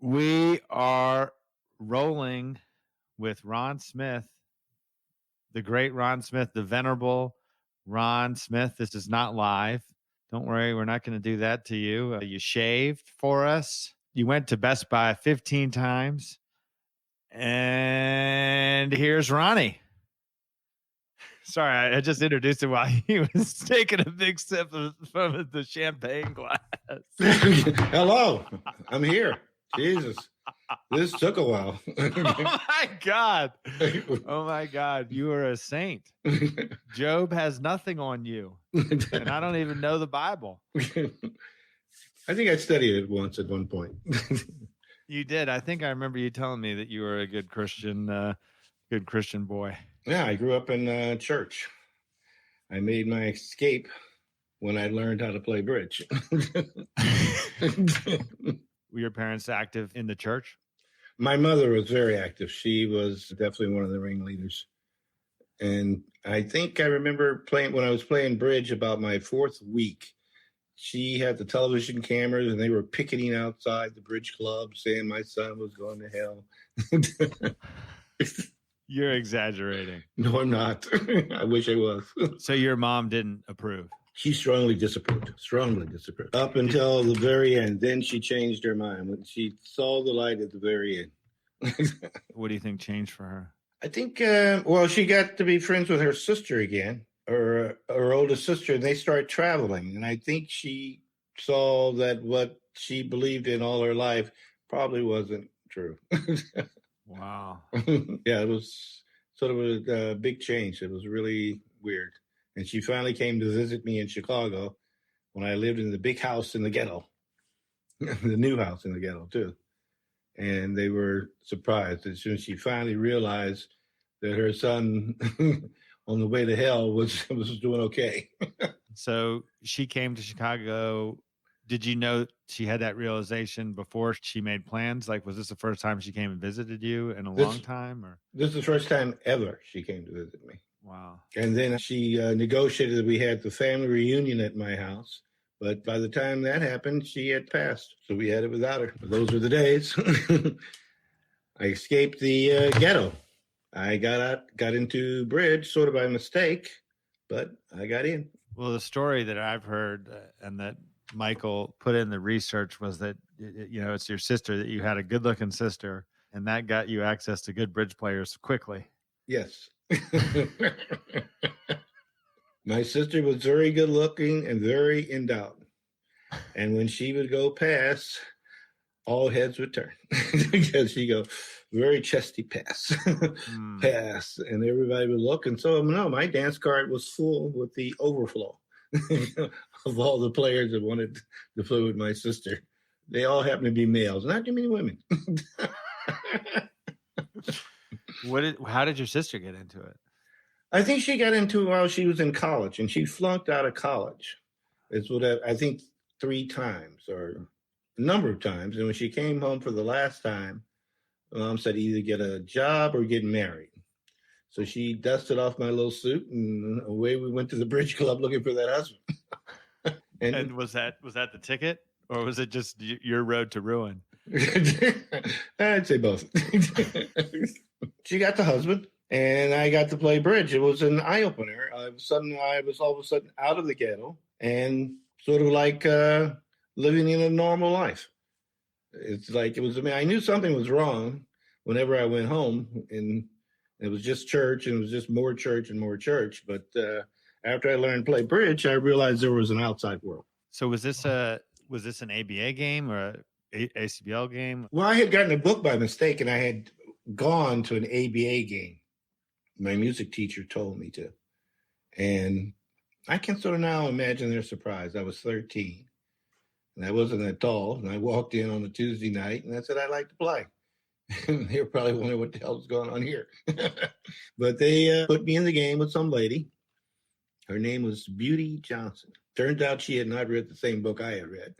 We are rolling with Ron Smith, the great Ron Smith, the venerable Ron Smith. This is not live. Don't worry, we're not going to do that to you. You shaved for us. You went to Best Buy 15 times. And here's Ronnie. Sorry, I just introduced him while he was taking a big sip from the champagne glass. Hello, I'm here. Jesus, this took a while. Oh my God. Oh my God. You are a saint. Job has nothing on you. And I don't even know the Bible. I think I studied it once at one point. You did. I think I remember you telling me that you were a good Christian boy. Yeah, I grew up in church. I made my escape when I learned how to play bridge. Were your parents active in the church? My mother was very active. She was definitely one of the ringleaders. And I think I remember when I was playing bridge about my fourth week, she had the television cameras and they were picketing outside the bridge club saying my son was going to hell. You're exaggerating. No, I'm not. I wish I was. So your mom didn't approve? She strongly disapproved, up until the very end. Then she changed her mind when she saw the light at the very end. What do you think changed for her? I think, she got to be friends with her sister again, or her oldest sister, and they started traveling. And I think she saw that what she believed in all her life probably wasn't true. Wow. Yeah, it was sort of a big change. It was really weird. And she finally came to visit me in Chicago when I lived in the big house in the ghetto, the new house in the ghetto, too. And they were surprised as soon as she finally realized that her son on the way to hell was doing okay. So she came to Chicago. Did you know she had that realization before she made plans? Like, was this the first time she came and visited you in a long time? Or this is the first time ever she came to visit me. Wow. And then she negotiated that we had the family reunion at my house. But by the time that happened, she had passed. So we had it without her. But those were the days. I escaped the ghetto. I got into bridge sort of by mistake, but I got in. Well, the story that I've heard and that Michael put in the research was that, it's your sister, that you had a good looking sister, and that got you access to good bridge players quickly. Yes. My sister was very good looking and very endowed. And when she would go pass, all heads would turn because she'd go very chesty pass, pass, and everybody would look. And so, no, my dance card was full with the overflow of all the players that wanted to play with my sister. They all happened to be males, not too many women. How did your sister get into it? I think she got into it while she was in college, and she flunked out of college. It's what I think 3 times or a number of times. And when she came home for the last time, Mom said either get a job or get married. So she dusted off my little suit, and away we went to the bridge club looking for that husband. and was that the ticket, or was it just your road to ruin? I'd say both. She got the husband, and I got to play bridge. It was an eye opener. I was all of a sudden out of the ghetto and sort of like living in a normal life. It's like I knew something was wrong whenever I went home, and it was just church, and it was just more church and more church. But after I learned to play bridge, I realized there was an outside world. So was this an ABA game or a ACBL game? Well, I had gotten a book by mistake, and I had gone to an ABA game. My music teacher told me to. And I can sort of now imagine their surprise. I was 13, and I wasn't that tall. And I walked in on a Tuesday night, and I said, I'd like to play. They were probably wondering what the hell is going on here. But they put me in the game with some lady. Her name was Beauty Johnson. Turns out she had not read the same book I had read.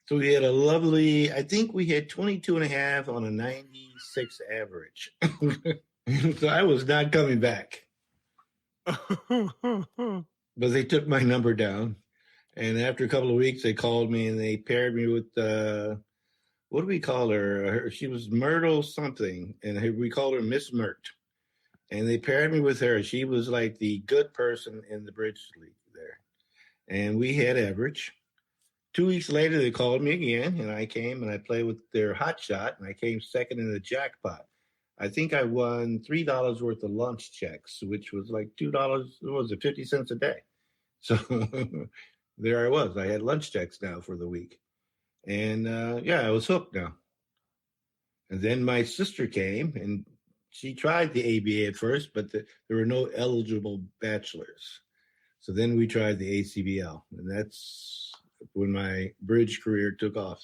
So we had I think we had 22.5 on a 96 average. So I was not coming back. But they took my number down, And after a couple of weeks, they called me and they paired me with, what do we call her? She was Myrtle something, and we called her Miss Myrt. And they paired me with her. She was like the good person in the bridge league there. And we had average. 2 weeks later, they called me again, and I came and I played with their hot shot, and I came second in the jackpot. I think I won $3 worth of lunch checks, which was like $2, what was it, 50 cents a day. So there I was. I had lunch checks now for the week. And I was hooked now. And then my sister came, and she tried the ABA at first, but there were no eligible bachelors. So then we tried the ACBL, and that's when my bridge career took off.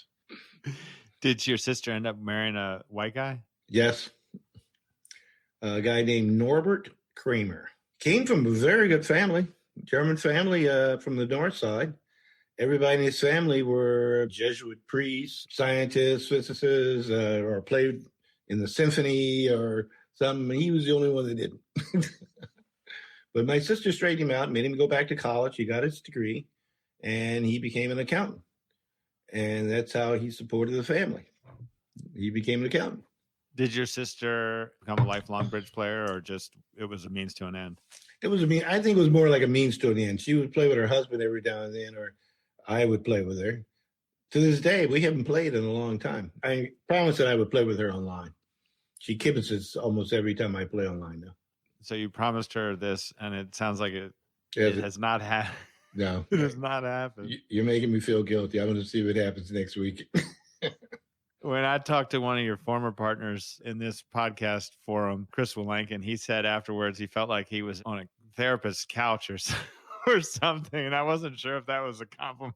Did your sister end up marrying a white guy? Yes. A guy named Norbert Kramer. Came from a very good family, German family from the north side. Everybody in his family were Jesuit priests, scientists, physicists, or played in the symphony or something. He was the only one that didn't. But my sister straightened him out, made him go back to college. He got his degree, and he became an accountant. And that's how he supported the family. He became an accountant. Did your sister become a lifelong bridge player, or just it was a means to an end? It was I think it was more like a means to an end. She would play with her husband every now and then, or I would play with her. To this day, we haven't played in a long time. I promised that I would play with her online. She kibitzes almost every time I play online now. So you promised her this, and it sounds like it has not happened. No. It has not happened. You're making me feel guilty. I'm going to see what happens next week. When I talked to one of your former partners in this podcast forum, Chris Willankin, he said afterwards he felt like he was on a therapist's couch or something, and I wasn't sure if that was a compliment.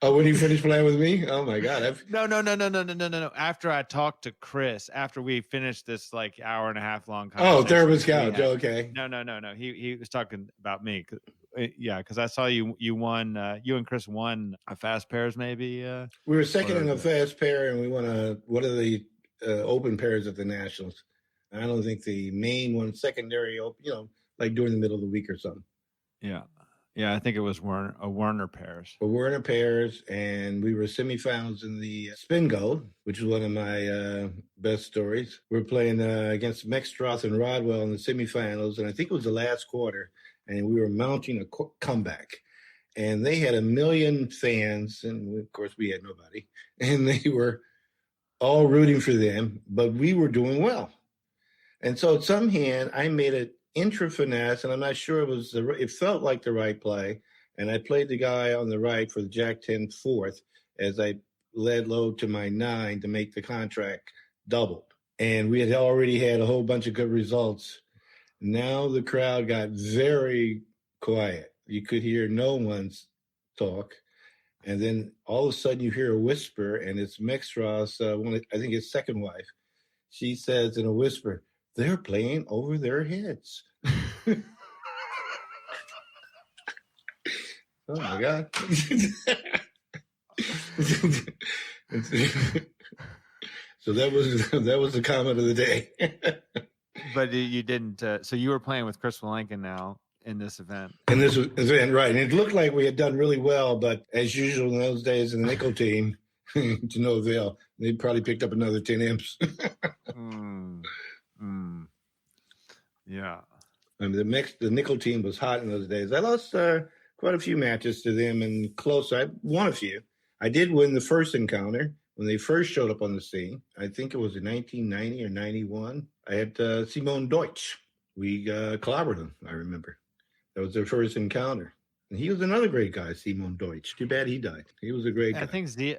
When you finished playing with me? Oh my God! No. After I talked to Chris, after we finished this like hour and a half long conversation. Oh, therapist couch. Okay. No. He was talking about me. Yeah, because I saw you won. You and Chris won a fast pairs, maybe. We were second in a fast pair, and we won one of the open pairs at the Nationals. I don't think the main one, secondary, like during the middle of the week or something. Yeah, I think it was Werner pairs. Werner pairs, and we were semifinals in the spin gold, which is one of my best stories. We're playing against Mextroth and Rodwell in the semifinals, and I think it was the last quarter, and we were mounting a comeback. And they had 1 million fans, and of course we had nobody, and they were all rooting for them, but we were doing well. And so at some hand, I made it intra finesse, and I'm not sure it felt like the right play. And I played the guy on the right for the Jack 10 fourth as I led low to my 9 to make the contract doubled. And we had already had a whole bunch of good results. Now the crowd got very quiet. You could hear no one's talk. And then all of a sudden you hear a whisper, and it's Mextroth's, I think his second wife. She says in a whisper, "They're playing over their heads." Oh my God. So that was the comment of the day. But you didn't. So you were playing with Chris Willankin now in this event. In this event, right? And it looked like we had done really well, but as usual in those days, in the nickel team, to no avail. They probably picked up another 10 imps. Yeah. I mean, the nickel team was hot in those days. I lost quite a few matches to them, and close. I won a few. I did win the first encounter when they first showed up on the scene. I think it was in 1990 or 91. I had Seymon Deutsch. We clobbered him, I remember. That was their first encounter. And he was another great guy, Seymon Deutsch. Too bad he died. He was a great guy. I think Zia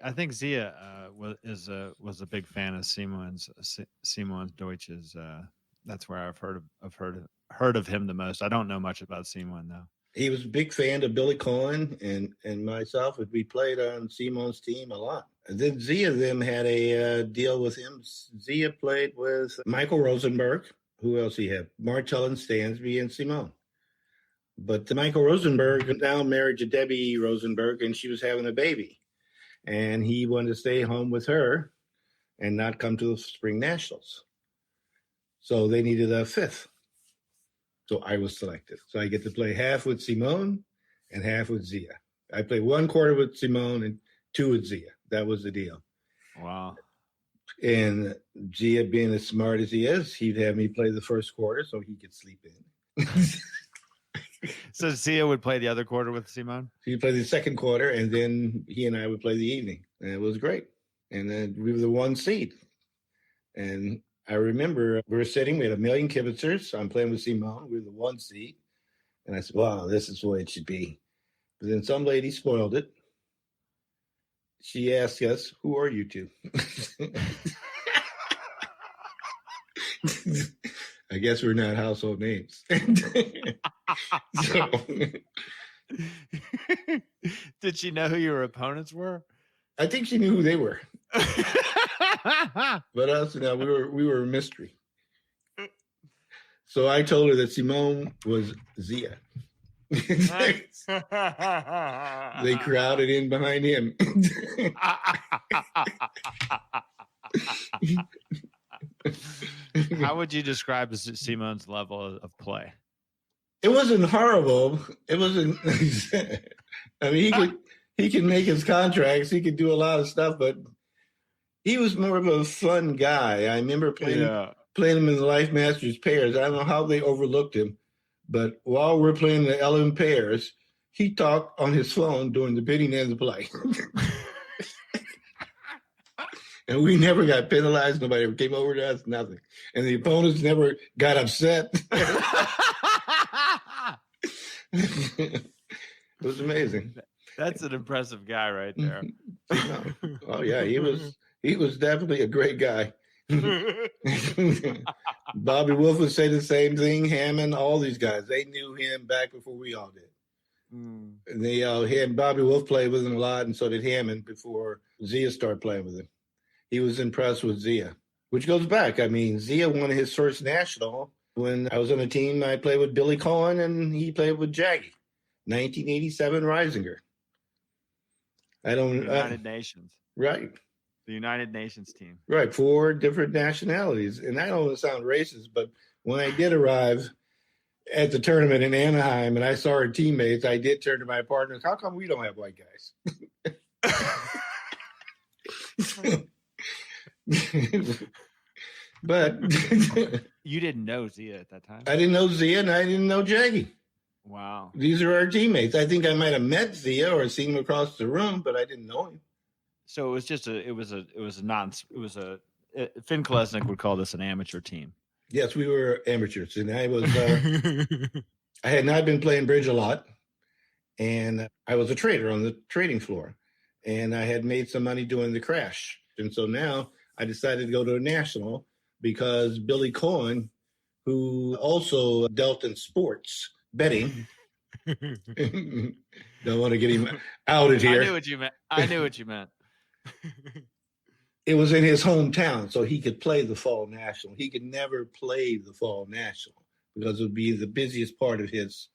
was a big fan of Seymon Deutsch's. That's where I've heard of him the most. I don't know much about Seymon though. He was a big fan of Billy Cohen and myself. We played on Seymon's team a lot. And then Zia them had a deal with him. Zia played with Michael Rosenberg. Who else he had? Martel and Stansby and Seymon. But Michael Rosenberg now married to Debbie Rosenberg, and she was having a baby. And he wanted to stay home with her and not come to the Spring Nationals. So they needed a fifth. So I was selected. So I get to play half with Seymon and half with Zia. I played 1 quarter with Seymon and 2 with Zia. That was the deal. Wow. And Zia, being as smart as he is, he'd have me play the first quarter so he could sleep in. So Zia would play the other quarter with Seymon? He'd play the second quarter, and then he and I would play the evening. And it was great. And then we were the 1 seed. And I remember we were sitting, we had 1 million kibitzers. I'm playing with Seymon. We were the 1 seed. And I said, wow, this is the way it should be. But then some lady spoiled it. She asked us, who are you two? I guess we're not household names. So, did she know who your opponents were? I think she knew who they were. But us, no, we were a mystery. So I told her that Seymon was Zia. They crowded in behind him. How would you describe Seymon's level of play? It wasn't horrible. It wasn't. I mean, he can make his contracts. He could do a lot of stuff, but he was more of a fun guy. I remember playing him in the Life Masters pairs. I don't know how they overlooked him, but while we're playing the 11 pairs, he talked on his phone during the bidding end of the play. And we never got penalized. Nobody ever came over to us, nothing. And the opponents never got upset. It was amazing. That's an impressive guy right there. Oh yeah, he was definitely a great guy. Bobby Wolf would say the same thing. Hamman, all these guys, they knew him back before we all did. And they had Bobby Wolf played with him a lot, and so did Hamman before Zia started playing with him. He was impressed with Zia, which goes back. I mean, Zia won his first national when I was on a team. I played with Billy Cohen, and he played with Jaggy. 1987 Reisinger. United Nations. Right. The United Nations team. Right. 4 different nationalities. And I don't want to sound racist, but when I did arrive at the tournament in Anaheim and I saw our teammates, I did turn to my partners, how come we don't have white guys? But you didn't know Zia at that time? I didn't know Zia and I didn't know Jaggy. Wow. These are our teammates. I think I might have met Zia or seen him across the room, but I didn't know him. So it was just Finn Kolesnik would call this an amateur team. Yes, we were amateurs. And I was, I had not been playing bridge a lot. And I was a trader on the trading floor. And I had made some money doing the crash. And so now I decided to go to a national because Billy Cohen, who also dealt in sports betting, don't want to get him outed here. I knew what you meant. It was in his hometown, so he could play the fall national. He could never play the fall national because it would be the busiest part of his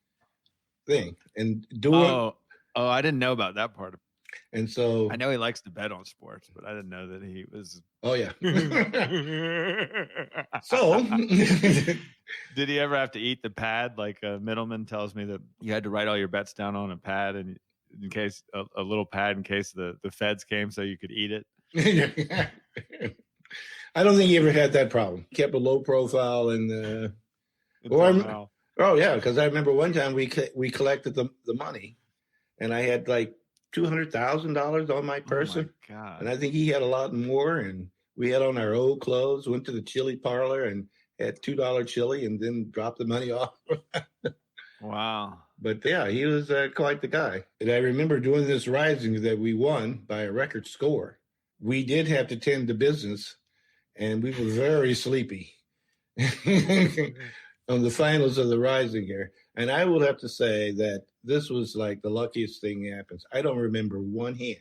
thing. And I didn't know about that part of it. And so I know he likes to bet on sports, but I didn't know that he was. Oh yeah. So did he ever have to eat the pad? Like Middleman tells me that you had to write all your bets down on a pad, and in case a little pad in case the feds came, so you could eat it. I don't think he ever had that problem. He kept a low profile and oh yeah, because I remember one time we collected the money, and I had like $200,000 on my person. Oh my God. And I think he had a lot more, and we had on our old clothes, went to the chili parlor and had $2 chili and then dropped the money off. Wow. But yeah, he was quite the guy. And I remember doing this rising that we won by a record score. We did have to tend to business, and we were very sleepy on the finals of the rising here. And I will have to say that this was like the luckiest thing happens. I don't remember one hand.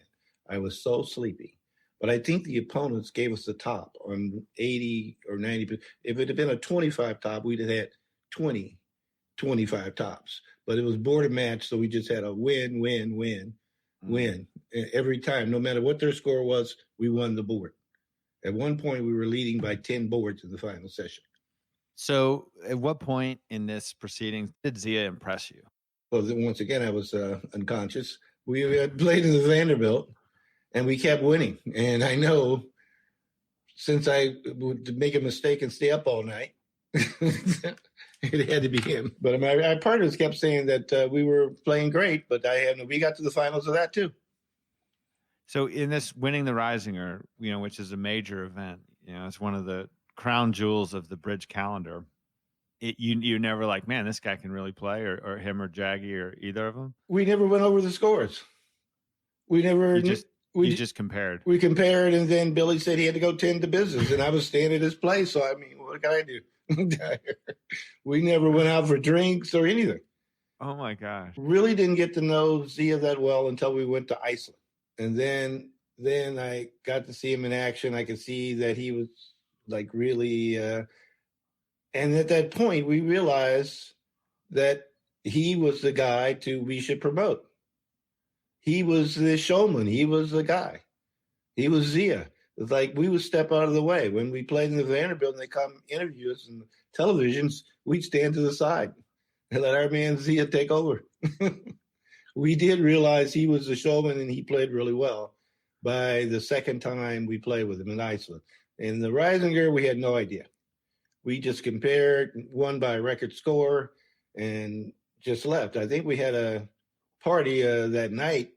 I was so sleepy. But I think the opponents gave us the top on 80 or 90. If it had been a 25 top, we'd have had 25 tops. But it was border match, so we just had a win, win, win, win. Every time, no matter what their score was, we won the board. At one point, we were leading by 10 boards in the final session. So at what point in this proceedings did Zia impress you? Well, then once again, I was unconscious. We had played in the Vanderbilt, and we kept winning. And I know since I would make a mistake and stay up all night, it had to be him. But my partners kept saying that we were playing great, but we got to the finals of that too. So in this winning the Risinger, which is a major event, it's one of the crown jewels of the bridge calendar. You never like, man, this guy can really play, or him or Jaggy or either of them. We never went over the scores. We never. We just compared. We compared, and then Billy said he had to go tend to business, and I was staying at his place. So I mean, what can I do? We never went out for drinks or anything. Oh my gosh! Really didn't get to know Zia that well until we went to Iceland, and then I got to see him in action. I could see that he was like really. And at that point, we realized that he was the guy we should promote. He was the showman. He was the guy. He was Zia. It's like we would step out of the way. When we played in the Vanderbilt and they come interview us in televisions, we'd stand to the side and let our man Zia take over. We did realize he was the showman and he played really well by the second time we played with him in Iceland. In the Risinger, we had no idea. We just compared, won by a record score, and just left. I think we had a party that night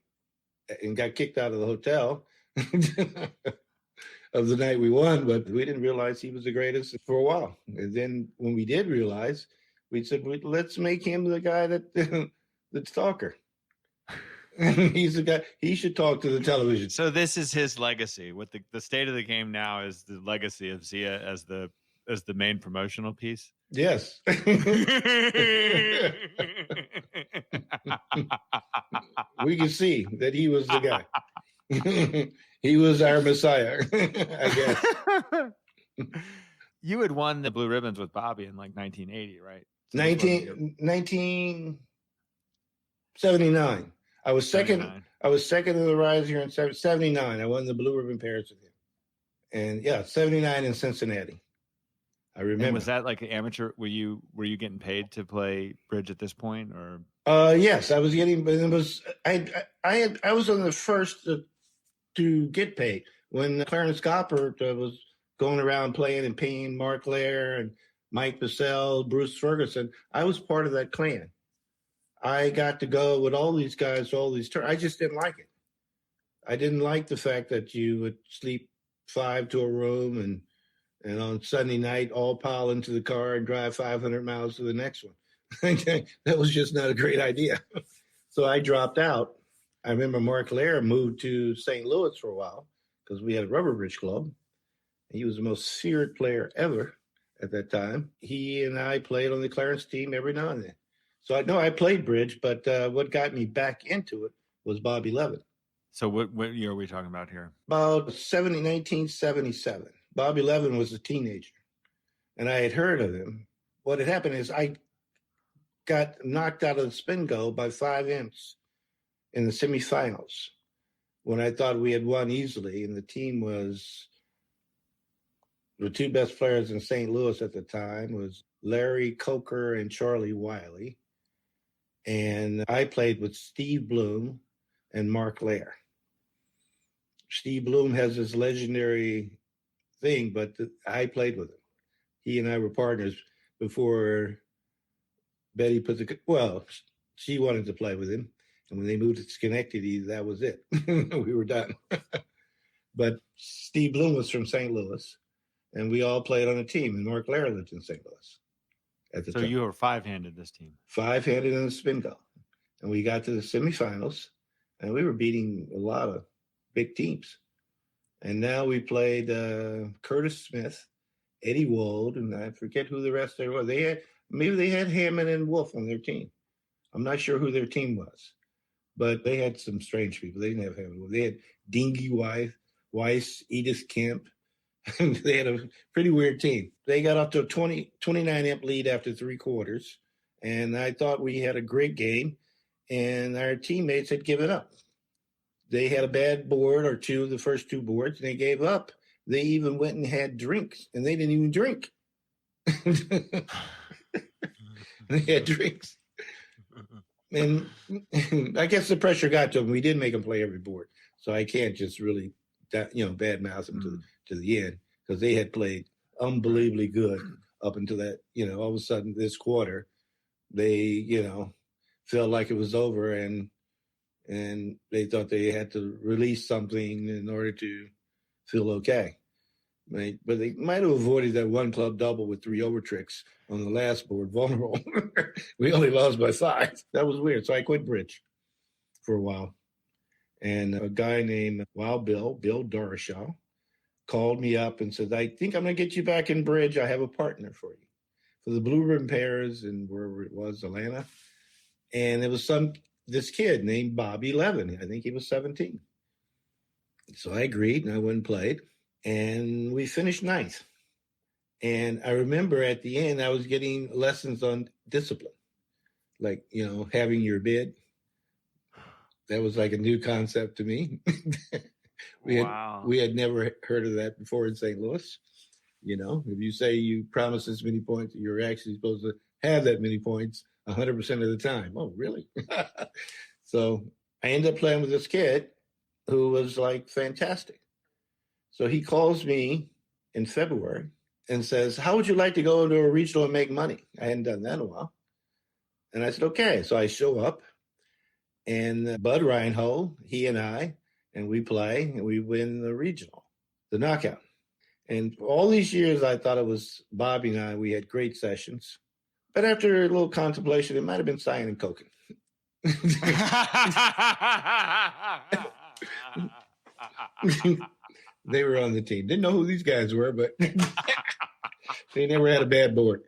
and got kicked out of the hotel of the night we won, but we didn't realize he was the greatest for a while. And then when we did realize, we said, let's make him the guy the talker. He's the guy. He should talk to the television. So this is his legacy. What the state of the game now is the legacy of Zia as the main promotional piece? Yes. We can see that he was the guy. He was our messiah, I guess. You had won the blue ribbons with Bobby in like 1980, right? So 1979. I was second. 79. I was second in the Risinger in 79. I won the blue ribbon pairs with him. And 79 in Cincinnati. I remember. And was that like an amateur? Were you getting paid to play bridge at this point, or? Yes, I was getting. But it was I was on the first to get paid when Clarence Goppert was going around playing and paying Mark Lair and Mike Bissell, Bruce Ferguson. I was part of that clan. I got to go with all these guys, all these turns. I just didn't like it. I didn't like the fact that you would sleep 5 to a room and on Sunday night, all pile into the car and drive 500 miles to the next one. That was just not a great idea. So I dropped out. I remember Mark Lair moved to St. Louis for a while because we had a rubber bridge club. He was the most feared player ever at that time. He and I played on the Clarence team every now and then. So I know I played bridge, but what got me back into it was Bobby Levin. So what year are we talking about here? About 1977. Bobby Levin was a teenager, and I had heard of him. What had happened is I got knocked out of the spin go by 5 imps in the semifinals when I thought we had won easily, and the team was the two best players in St. Louis at the time was Larry Coker and Charlie Wiley, and I played with Steve Bloom and Mark Lair. Steve Bloom has this legendary thing, but I played with him. He and I were partners before Betty she wanted to play with him. And when they moved to Schenectady, that was it. We were done. But Steve Bloom was from St. Louis, and we all played on a team, and Mark Lair lived in St. Louis at the time. So you were 5-handed this team? 5-handed in the spin go. And we got to the semifinals, and we were beating a lot of big teams. And now we played Curtis Smith, Eddie Wold, and I forget who the rest there were. Maybe they had Hamman and Wolf on their team. I'm not sure who their team was, but they had some strange people. They didn't have Hamman. They had Dingy Weiss, Edith Kemp. They had a pretty weird team. They got up to a 29 amp lead after 3 quarters, and I thought we had a great game, and our teammates had given up. They had a bad board or two, the first 2 boards, and they gave up. They even went and had drinks, and they didn't even drink. They had drinks. And I guess the pressure got to him. We did make him play every board. So I can't just really, badmouth him to the end, because they had played unbelievably good up until that, all of a sudden this quarter, they, felt like it was over, and they thought they had to release something in order to feel okay. Right? But they might have avoided that one club double with 3 over tricks on the last board, vulnerable. We only lost by 5. That was weird. So I quit bridge for a while. And a guy named Bill Dorishaw, called me up and said, I think I'm going to get you back in bridge. I have a partner for you. For the Blue Ribbon Pairs in wherever it was, Atlanta. And it was this kid named Bobby Levin. I think he was 17. So I agreed, and I went and played. And we finished 9th. And I remember at the end, I was getting lessons on discipline, like, having your bid. That was like a new concept to me. We had never heard of that before in St. Louis. If you say you promise this many points, you're actually supposed to have that many points 100% of the time. Oh, really? So I ended up playing with this kid who was like fantastic. So he calls me in February and says, how would you like to go into a regional and make money? I hadn't done that in a while. And I said, okay. So I show up, and Bud Reinhold, he and I, and we play, and we win the regional, the knockout. And for all these years, I thought it was Bobby and I. We had great sessions. But after a little contemplation, it might have been Seymon and Koken. They were on the team. Didn't know who these guys were, but they never had a bad board.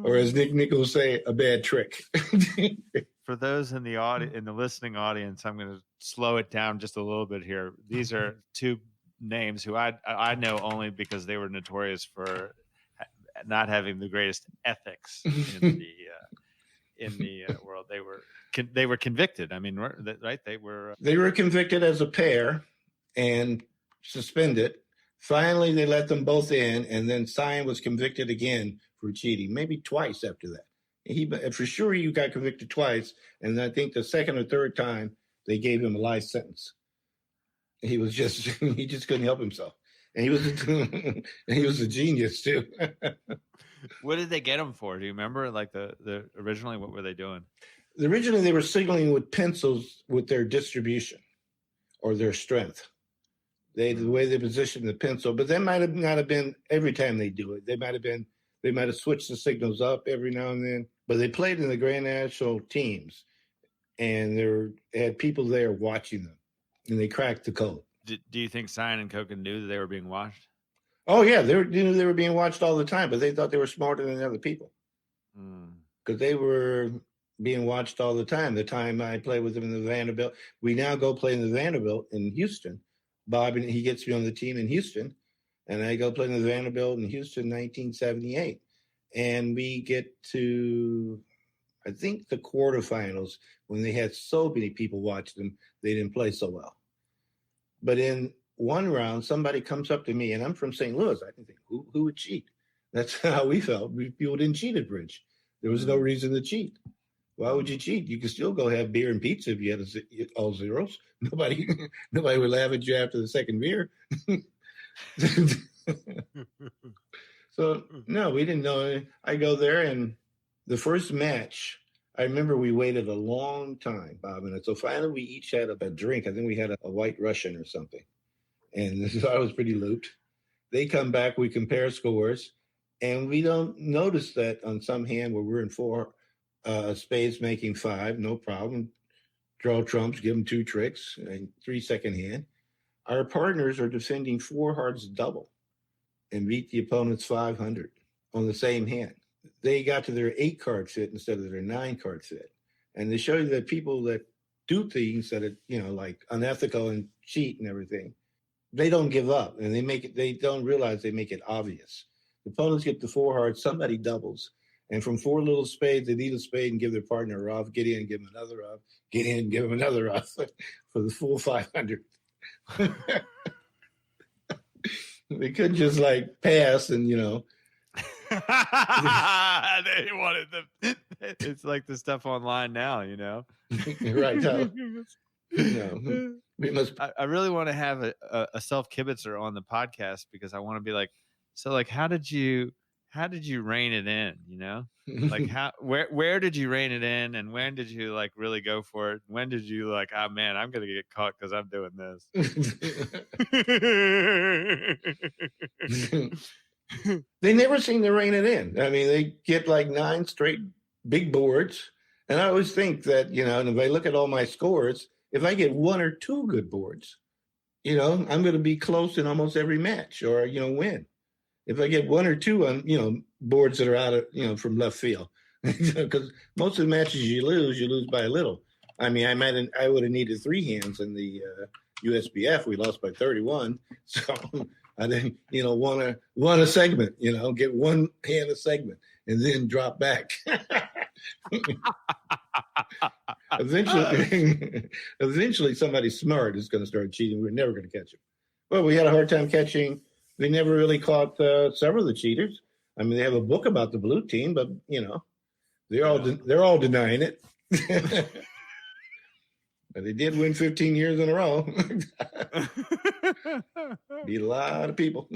Or as Nick Nichols say, a bad trick. For those in the listening audience, I'm going to slow it down just a little bit here. These are 2 names who I know only because they were notorious for not having the greatest ethics in the world. They were convicted. I mean, right? They were convicted as a pair and suspended. Finally, they let them both in, and then Seymon was convicted again for cheating, maybe twice after that. For sure, he got convicted twice, and I think the second or third time they gave him a life sentence. He just couldn't help himself, and he was a genius too. What did they get him for? Do you remember? Like the originally, what were they doing? Originally, they were signaling with pencils with their distribution or their strength. The way they positioned the pencil, but that might have not have been every time they do it. They might have switched the signals up every now and then. But they played in the Grand National teams, and they had people there watching them, and they cracked the code. Do you think Seymon and Koken knew that they were being watched? Oh yeah, they were being watched all the time, but they thought they were smarter than other people because they were being watched all the time. The time I played with them in the Vanderbilt, we now go play in the Vanderbilt in Houston. Bob, and he gets me on the team in Houston, and I go play in the Vanderbilt in Houston, 1978, and we get to, I think, the quarterfinals when they had so many people watching them. They didn't play so well, but in one round, somebody comes up to me, and I'm from St. Louis. I think, who would cheat? That's how we felt. People didn't cheat at bridge. There was no reason to cheat. Why would you cheat? You could still go have beer and pizza if you had all zeros. Nobody would laugh at you after the second beer. So, no, we didn't know. I go there, and the first match, I remember we waited a long time, Bob. And so finally we each had a drink. I think we had a White Russian or something. And so I was pretty looped. They come back, we compare scores, and we don't notice that on some hand where we're in 4, spades making 5, no problem. Draw trumps, give them 2 tricks, and 3 second hand. Our partners are defending 4 hearts double and beat the opponent's 500 on the same hand. They got to their 8 card set instead of their 9 card set. And they show you that people that do things that are, like unethical and cheat and everything, they don't give up, and they don't realize they make it obvious. The opponents get the 4 hearts, somebody doubles. And from 4 little spades, they need a spade and give their partner a Roth, get in, give them another Roth, get in, give them another Roth for the full 500. They couldn't just like pass and, They wanted the. It's like the stuff online now, right. We must. I really want to have a self-kibitzer on the podcast because I want to be like, so like, how did you rein it in? Like where did you rein it in, and when did you like really go for it? When did you like, oh man, I'm gonna get caught because I'm doing this? They never seem to rein it in. I mean, they get like 9 straight big boards, and I always think that and if I look at all my scores, if I get 1 or 2 good boards, I'm going to be close in almost every match, or win. If I get 1 or 2 on boards that are out of from left field, because most of the matches you lose by a little. I mean, I would have needed 3 hands in the USBF. We lost by 31, so I didn't want a segment. Get 1 hand a segment and then drop back. Eventually, somebody smart is going to start cheating. We're never going to catch him. Well, we had a hard time catching. They never really caught several of the cheaters. I mean, they have a book about the blue team, but they're all denying it. But they did win 15 years in a row. Beat a lot of people.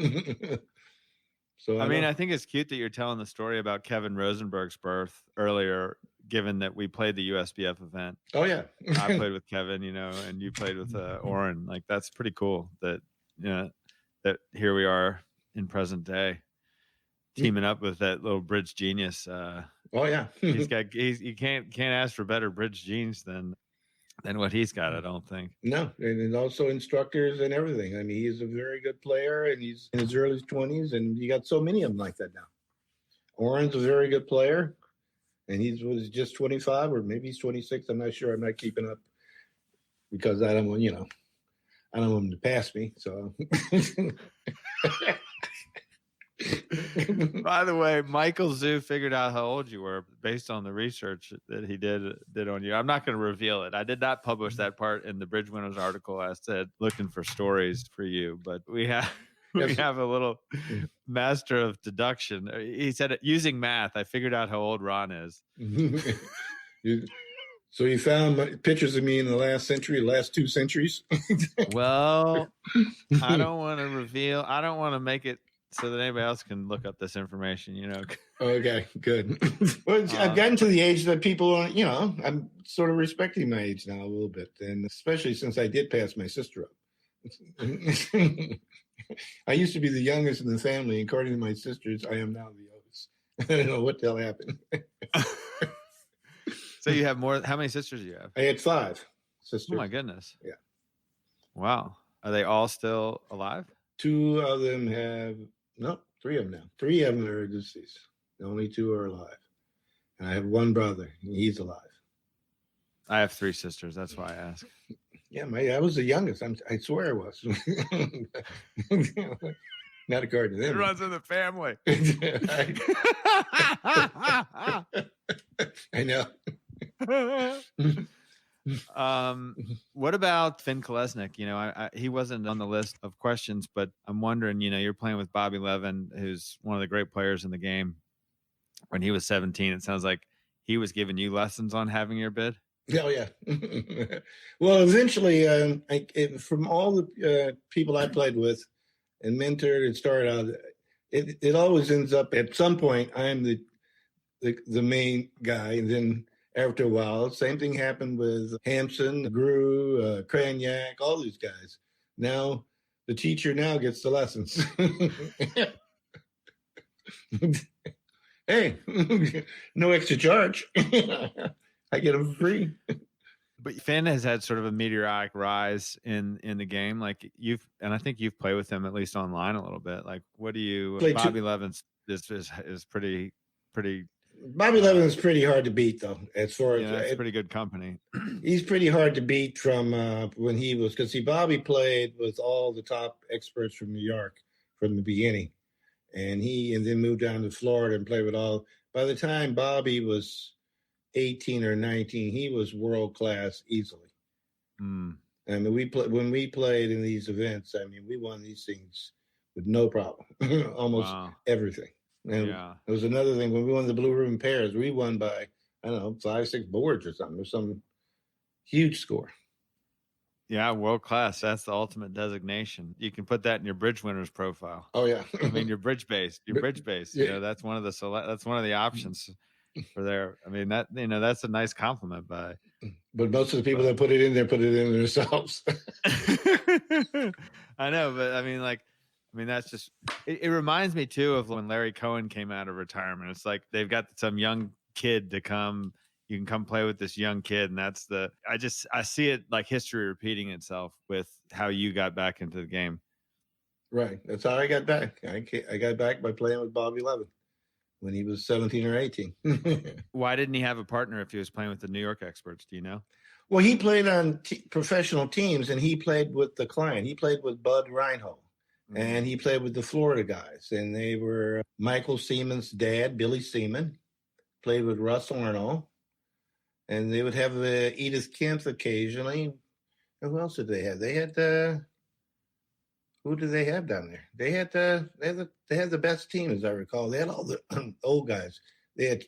So I think it's cute that you're telling the story about Kevin Rosenberg's birth earlier, given that we played the USBF event. Oh yeah. I played with Kevin, and you played with Oren. Like, that's pretty cool that that here we are in present day, teaming up with that little bridge genius. Oh yeah. you can't ask for better bridge genes than what he's got, I don't think. No, and also instructors and everything. I mean, he's a very good player, and he's in his early 20s, and you got so many of them like that now. Oren's a very good player, and he was just 25, or maybe he's 26. I'm not sure. I'm not keeping up because I don't want him to pass me. So. By the way, Michael Zoo figured out how old you were based on the research that he did on you. I'm not going to reveal it. I did not publish that part in the Bridge Winners article. I said looking for stories for you, but we have a little master of deduction. He said using math, I figured out how old Ron is. So you found pictures of me in the last 2 centuries. Well, I don't want to reveal. I don't want to make it so that anybody else can look up this information, Okay, good. Well, I've gotten to the age that people, I'm sort of respecting my age now a little bit, and especially since I did pass my sister up. I used to be the youngest in the family. According to my sisters, I am now the oldest. I don't know what the hell happened. So you have more. How many sisters do you have? I had 5 sisters. Oh my goodness. Yeah. Wow. Are they all still alive? 2 of them have. No, 3 of them now. 3 of them are deceased. The only 2 are alive. And I have 1 brother. And he's alive. I have 3 sisters. That's why I ask. Yeah, I was the youngest. I swear I was. Not according to them. It runs in the family. I know. What about Finn Kolesnik? He wasn't on the list of questions, but I'm wondering, you're playing with Bobby Levin, who's one of the great players in the game. When he was 17, it sounds like he was giving you lessons on having your bid. Oh yeah. Well, eventually, from all the people I played with and mentored and started out, it always ends up at some point I'm the main guy, and then after a while, same thing happened with Hampson, Grue, Kranyak, all these guys. Now the teacher now gets the lessons. Hey, no extra charge. I get them free. But Finn has had sort of a meteoric rise in the game. Like and I think you've played with him at least online a little bit. Like, what do you? Bobby Levin is pretty. Bobby Levin is pretty hard to beat, though. As far as it's pretty good company. He's pretty hard to beat from when he was, because Bobby played with all the top experts from New York from the beginning, and then moved down to Florida and played with all. By the time Bobby was 18 or 19, he was world class easily. I mean, when we played in these events, I mean, we won these things with no problem. Almost everything. And it was another thing when we won the Blue Ribbon Pairs, we won by, I don't know, 5-6 boards or something, or some huge score. Yeah, world class. That's the ultimate designation. You can put that in your bridge winners profile. Oh yeah. I mean, your bridge base. Yeah. That's one of the options for there. I mean, that's a nice compliment by. But most of the people that put it in there put it in themselves. I know, but I mean, that's just. It reminds me too of when Larry Cohen came out of retirement. It's like they've got some young kid to come. You can come play with this young kid, and I see it like history repeating itself with how you got back into the game. Right. That's how I got back. I got back by playing with Bobby Levin when he was 17 or 18. Why didn't he have a partner if he was playing with the New York experts? Do you know? Well, he played on professional teams, and he played with the client. He played with Bud Reinhold, and he played with the Florida guys, and they were Michael Seaman's dad, Billy Seymon, played with Russ Arnold. And they would have Edith Kempf occasionally. And who else did they have? They had who did they have down there? They had the best team, as I recall. They had all the old guys. They had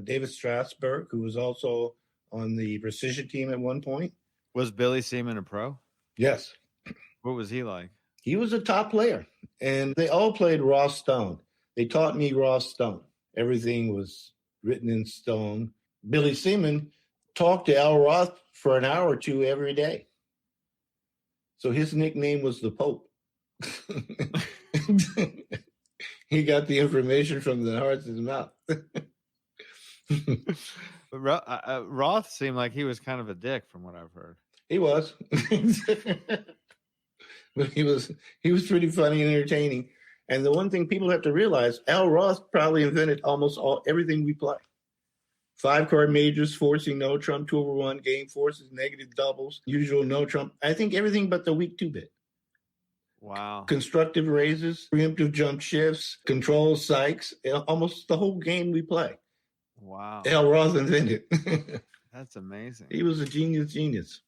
David Strasberg, who was also on the precision team at one point. Was Billy Seymon a pro? Yes. What was he like? He was a top player, and they all played Roth Stone. They taught me Roth Stone. Everything was written in stone. Billy Seymon talked to Al Roth for an hour or two every day. So his nickname was the Pope. He got the information from the horse's mouth. Roth seemed like he was kind of a dick from what I've heard. He was. But he was pretty funny and entertaining. And the one thing people have to realize, Al Roth probably invented almost everything we play. 5-card majors, forcing no trump, 2/1, game forces, negative doubles, usual no trump. I think everything but the weak 2-bit. Wow. Constructive raises, preemptive jump shifts, control psychs, almost the whole game we play. Wow. Al Roth invented. That's amazing. He was a genius.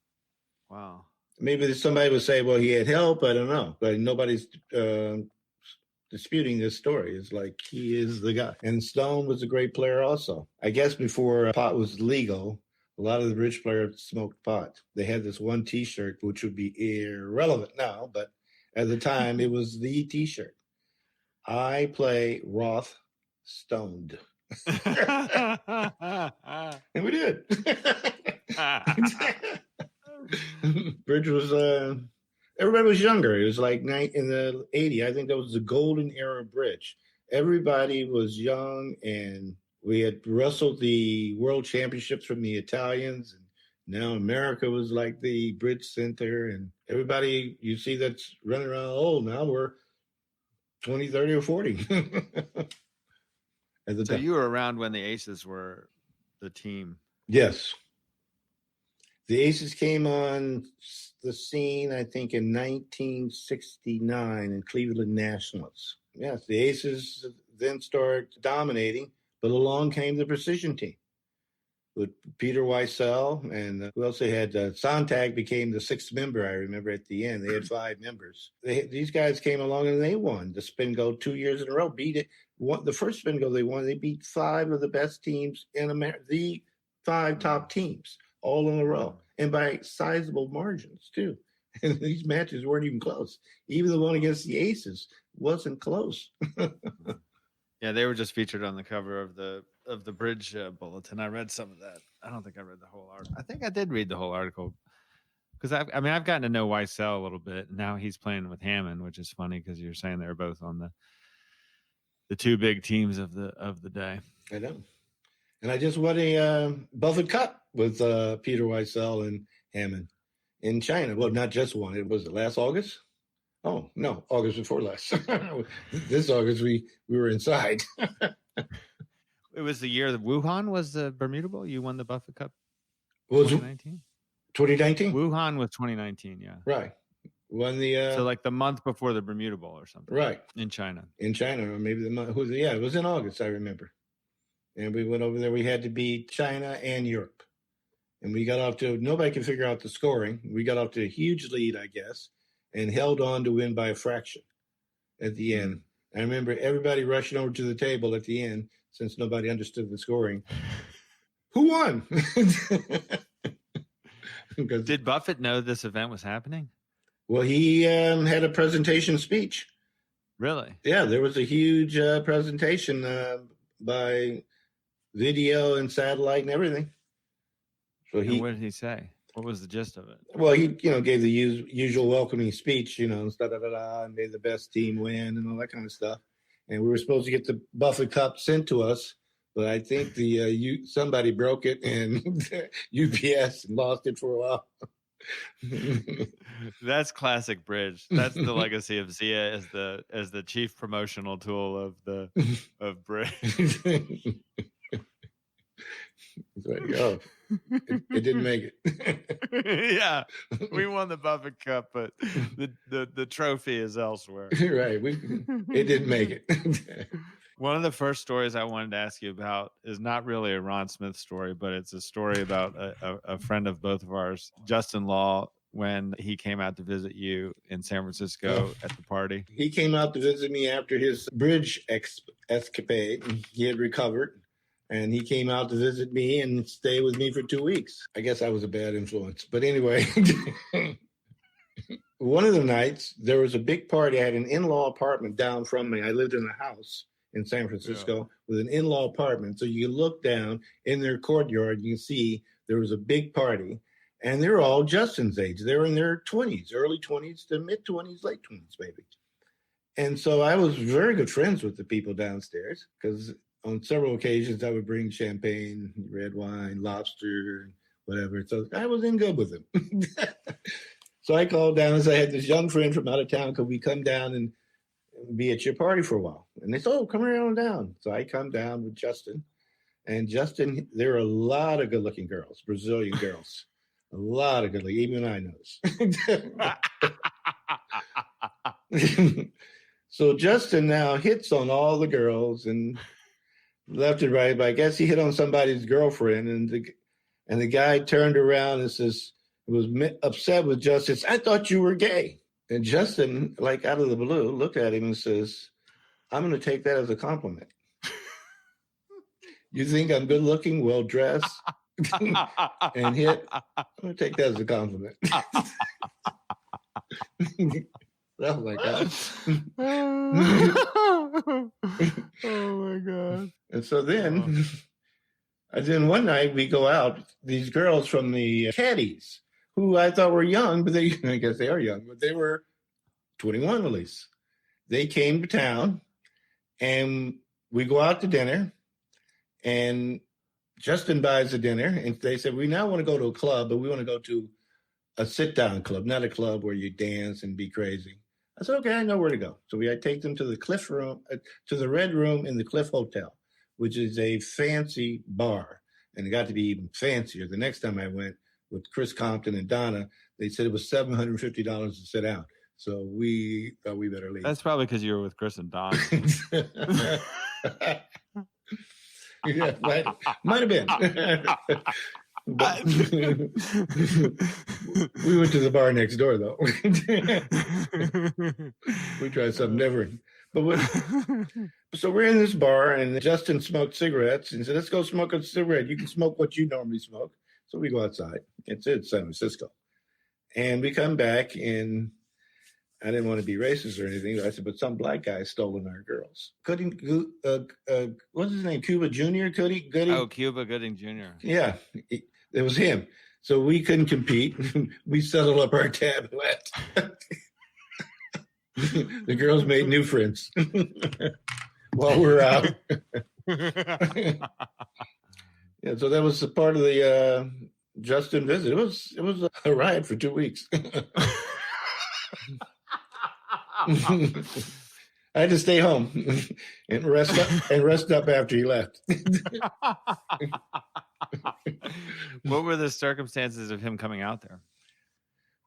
Wow. Maybe somebody would say, well, he had help. I don't know. But nobody's disputing this story. It's like he is the guy. And Stone was a great player also. I guess before pot was legal, a lot of the rich players smoked pot. They had this one T-shirt, which would be irrelevant now, but at the time it was the T-shirt. I play Roth Stoned. And we did. Bridge was... Everybody was younger. It was like in the 80s. I think that was the golden era of bridge. Everybody was young, and we had wrestled the world championships from the Italians. And now America was like the bridge center. And everybody you see that's running around old now, we're 20, 30, or 40. So you were around when the Aces were the team. Yes. The Aces came on the scene, I think, in 1969 in Cleveland Nationals. Yes, the Aces then started dominating, but along came the precision team with Peter Weissel, and who else they had? Sontag became the 6th member, I remember, at the end. They had 5 members. These guys came along, and they won the spin goal 2 years in a row. Beat it. The first spin goal they won, they beat 5 of the best teams in America, the 5 top teams, all in a row, and by sizable margins, too. And these matches weren't even close. Even the one against the Aces wasn't close. Yeah, they were just featured on the cover of the Bridge Bulletin. I read some of that. I don't think I read the whole article. I think I did read the whole article because I've gotten to know Weissel a little bit. And now he's playing with Hamman, which is funny because you're saying they're both on the 2 big teams of the day. I know. And I just won a Buffett Cup with Peter Weissel and Hamman in China. Well, not just one. It was last August. Oh, no, August before last. This August, we were inside. It was the year that Wuhan was the Bermuda Bowl. You won the Buffett Cup. Was 2019? 2019? Wuhan was 2019. Yeah. Right. Won the. So like the month before the Bermuda Bowl or something. Right. In China. In China, or maybe the month. Yeah, it was in August. I remember. And we went over there. We had to beat China and Europe, and we got off to. Nobody could figure out the scoring. We got off to a huge lead, I guess, and held on to win by a fraction. at the end. I remember everybody rushing over to the table at the end since nobody understood the scoring. Who won? Did Buffett know this event was happening? Well, he had a presentation speech. Really? Yeah, there was a huge presentation by video and satellite and everything. So and what did he say? What was the gist of it? Well, he gave the usual welcoming speech, and and made the best team win and all that kind of stuff. And we were supposed to get the Buffett Cup sent to us, but I think somebody broke it and UPS lost it for a while. That's classic bridge. That's the legacy of Zia as the chief promotional tool of bridge. It's like, oh, it didn't make it. Yeah, we won the Buffett Cup, but the trophy is elsewhere. Right, it didn't make it. One of the first stories I wanted to ask you about is not really a Ron Smith story, but it's a story about a friend of both of ours, Justin Lall, when he came out to visit you in San Francisco at the party. He came out to visit me after his bridge escapade. He had recovered. And he came out to visit me and stay with me for 2 weeks. I guess I was a bad influence. But anyway, one of the nights, there was a big party. I had an in-law apartment down from me. I lived in a house in San Francisco with an in-law apartment. So you look down in their courtyard, you can see there was a big party. And they're all Justin's age. They were in their 20s, early 20s to mid-20s, late 20s, maybe. And so I was very good friends with the people downstairs because on several occasions, I would bring champagne, red wine, lobster, whatever. So I was in good with them. So I called down and said, I had this young friend from out of town. Could we come down and be at your party for a while? And they said, oh, come around down. So I come down with Justin. And Justin, there are a lot of good-looking girls, Brazilian girls. A lot of good-looking, even I noticed. So Justin now hits on all the girls and left and right, but I guess he hit on somebody's girlfriend, and the guy turned around and was upset with Justin. I thought you were gay. And Justin, like out of the blue, looked at him and says, I'm going to take that as a compliment. You think I'm good looking, well dressed, and hit? I'm going to take that as a compliment. Oh my God. Oh my God. And so then one night we go out, these girls from the caddies, who I thought were young, but I guess they are young, but they were 21 at least. They came to town and we go out to dinner and Justin buys the dinner and they said, we now want to go to a club, but we want to go to a sit-down club, not a club where you dance and be crazy. I said, okay, I know where to go. So I take them to the Cliff room, to the Red Room in the Cliff Hotel, which is a fancy bar. And it got to be even fancier. The next time I went with Chris Compton and Donna, they said it was $750 to sit out. So we thought we better leave. That's probably because you were with Chris and Donna. Yeah, might have been. But we went to the bar next door, though. We tried something different. So we're in this bar, and Justin smoked cigarettes and said, let's go smoke a cigarette. You can smoke what you normally smoke. So we go outside. It's in San Francisco. And we come back, and I didn't want to be racist or anything. But I said, but some black guy stolen our girls. What's his name? Cuba Junior? Gooding? Oh, Cuba Gooding Jr. Yeah, it was him. So we couldn't compete. We settled up our tab and left. The girls made new friends while we were out. Yeah, so that was a part of the Justin visit. It was a ride for 2 weeks. I had to stay home and rest up after he left. What were the circumstances of him coming out there?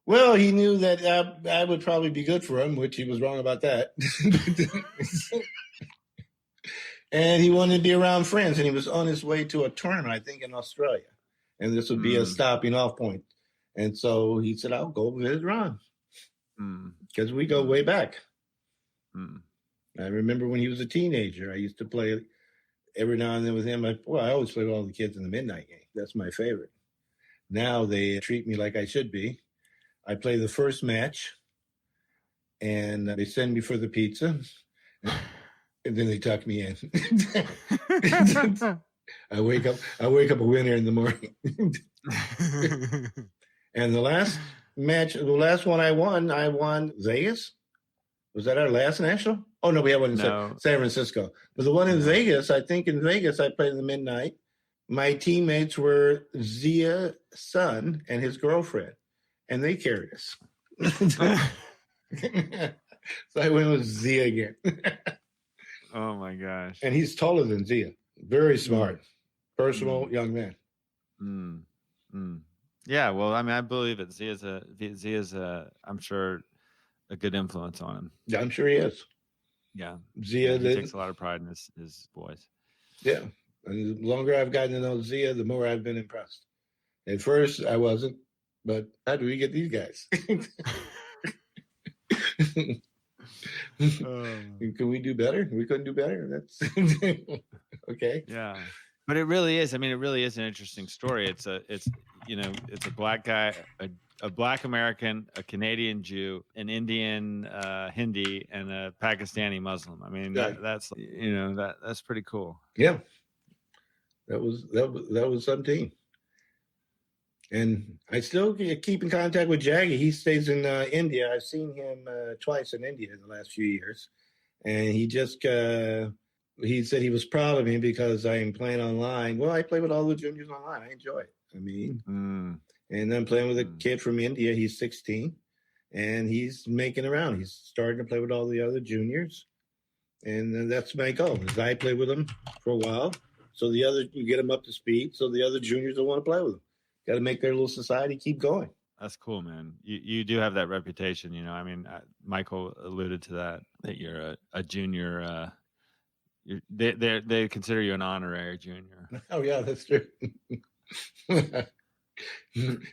Well, he knew that I would probably be good for him, which he was wrong about that. And he wanted to be around friends, and he was on his way to a tournament, I think, in Australia. And this would be a stopping off point. And so he said, I'll go visit Ron. Because we go way back. I remember when he was a teenager, I used to play every now and then with him. I always play with all the kids in the midnight game. That's my favorite. Now they treat me like I should be. I play the first match, and they send me for the pizza, and then they tuck me in. I wake up a winner in the morning. And the last match, the last one I won Vegas. Was that our last national? Oh, no, we had one in San Francisco. But the one in Vegas, I think in Vegas, I played in the midnight. My teammates were Zia's son and his girlfriend, and they carried us. So I went with Zia again. Oh, my gosh. And he's taller than Zia. Very smart, personal young man. Yeah, well, I mean, I believe it. Zia's I'm sure, a good influence on him. Yeah, I'm sure he is. Yeah. Zia he takes a lot of pride in his boys. Yeah. And the longer I've gotten to know Zia, the more I've been impressed. At first, I wasn't, but how do we get these guys? Can we do better? We couldn't do better. That's okay. Yeah. But it really is. I mean, it really is an interesting story. It's a black guy, a black American, a Canadian Jew, an Indian Hindi, and a Pakistani Muslim. I mean, that's pretty cool. Yeah, that was something. And I still keep in contact with Jaggy. He stays in India. I've seen him twice in India in the last few years, and he just he said he was proud of me because I am playing online. Well, I play with all the juniors online. I enjoy it. I mean. And I'm playing with a kid from India. He's 16, and he's making around. He's starting to play with all the other juniors, and that's my goal. Is I play with them for a while, so you get them up to speed, so the other juniors will want to play with them. Got to make their little society keep going. That's cool, man. You do have that reputation, you know. I mean, Michael alluded to that you're a junior. They consider you an honorary junior. Oh yeah, that's true.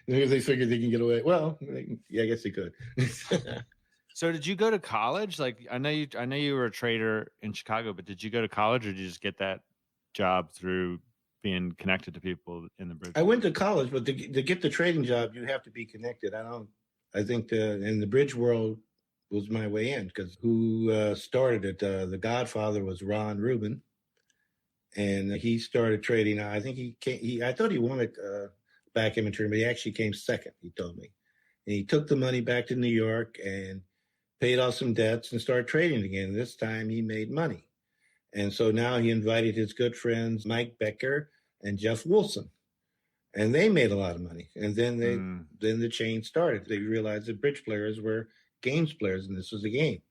Maybe they figured they can get away. Well, yeah, I guess they could. So, did you go to college? Like, I know you were a trader in Chicago, but did you go to college, or did you just get that job through being connected to people in the bridge? I went to college, but to get the trading job, you have to be connected. I think in the bridge world was my way in, because who started it? The Godfather was Ron Rubin, and he started trading. I think I thought he won it. Back in tournament, but he actually came second, he told me. And he took the money back to New York and paid off some debts and started trading again. This time he made money. And so now he invited his good friends, Mike Becker and Jeff Wilson. And they made a lot of money. And then then the chain started. They realized that bridge players were games players, and this was a game.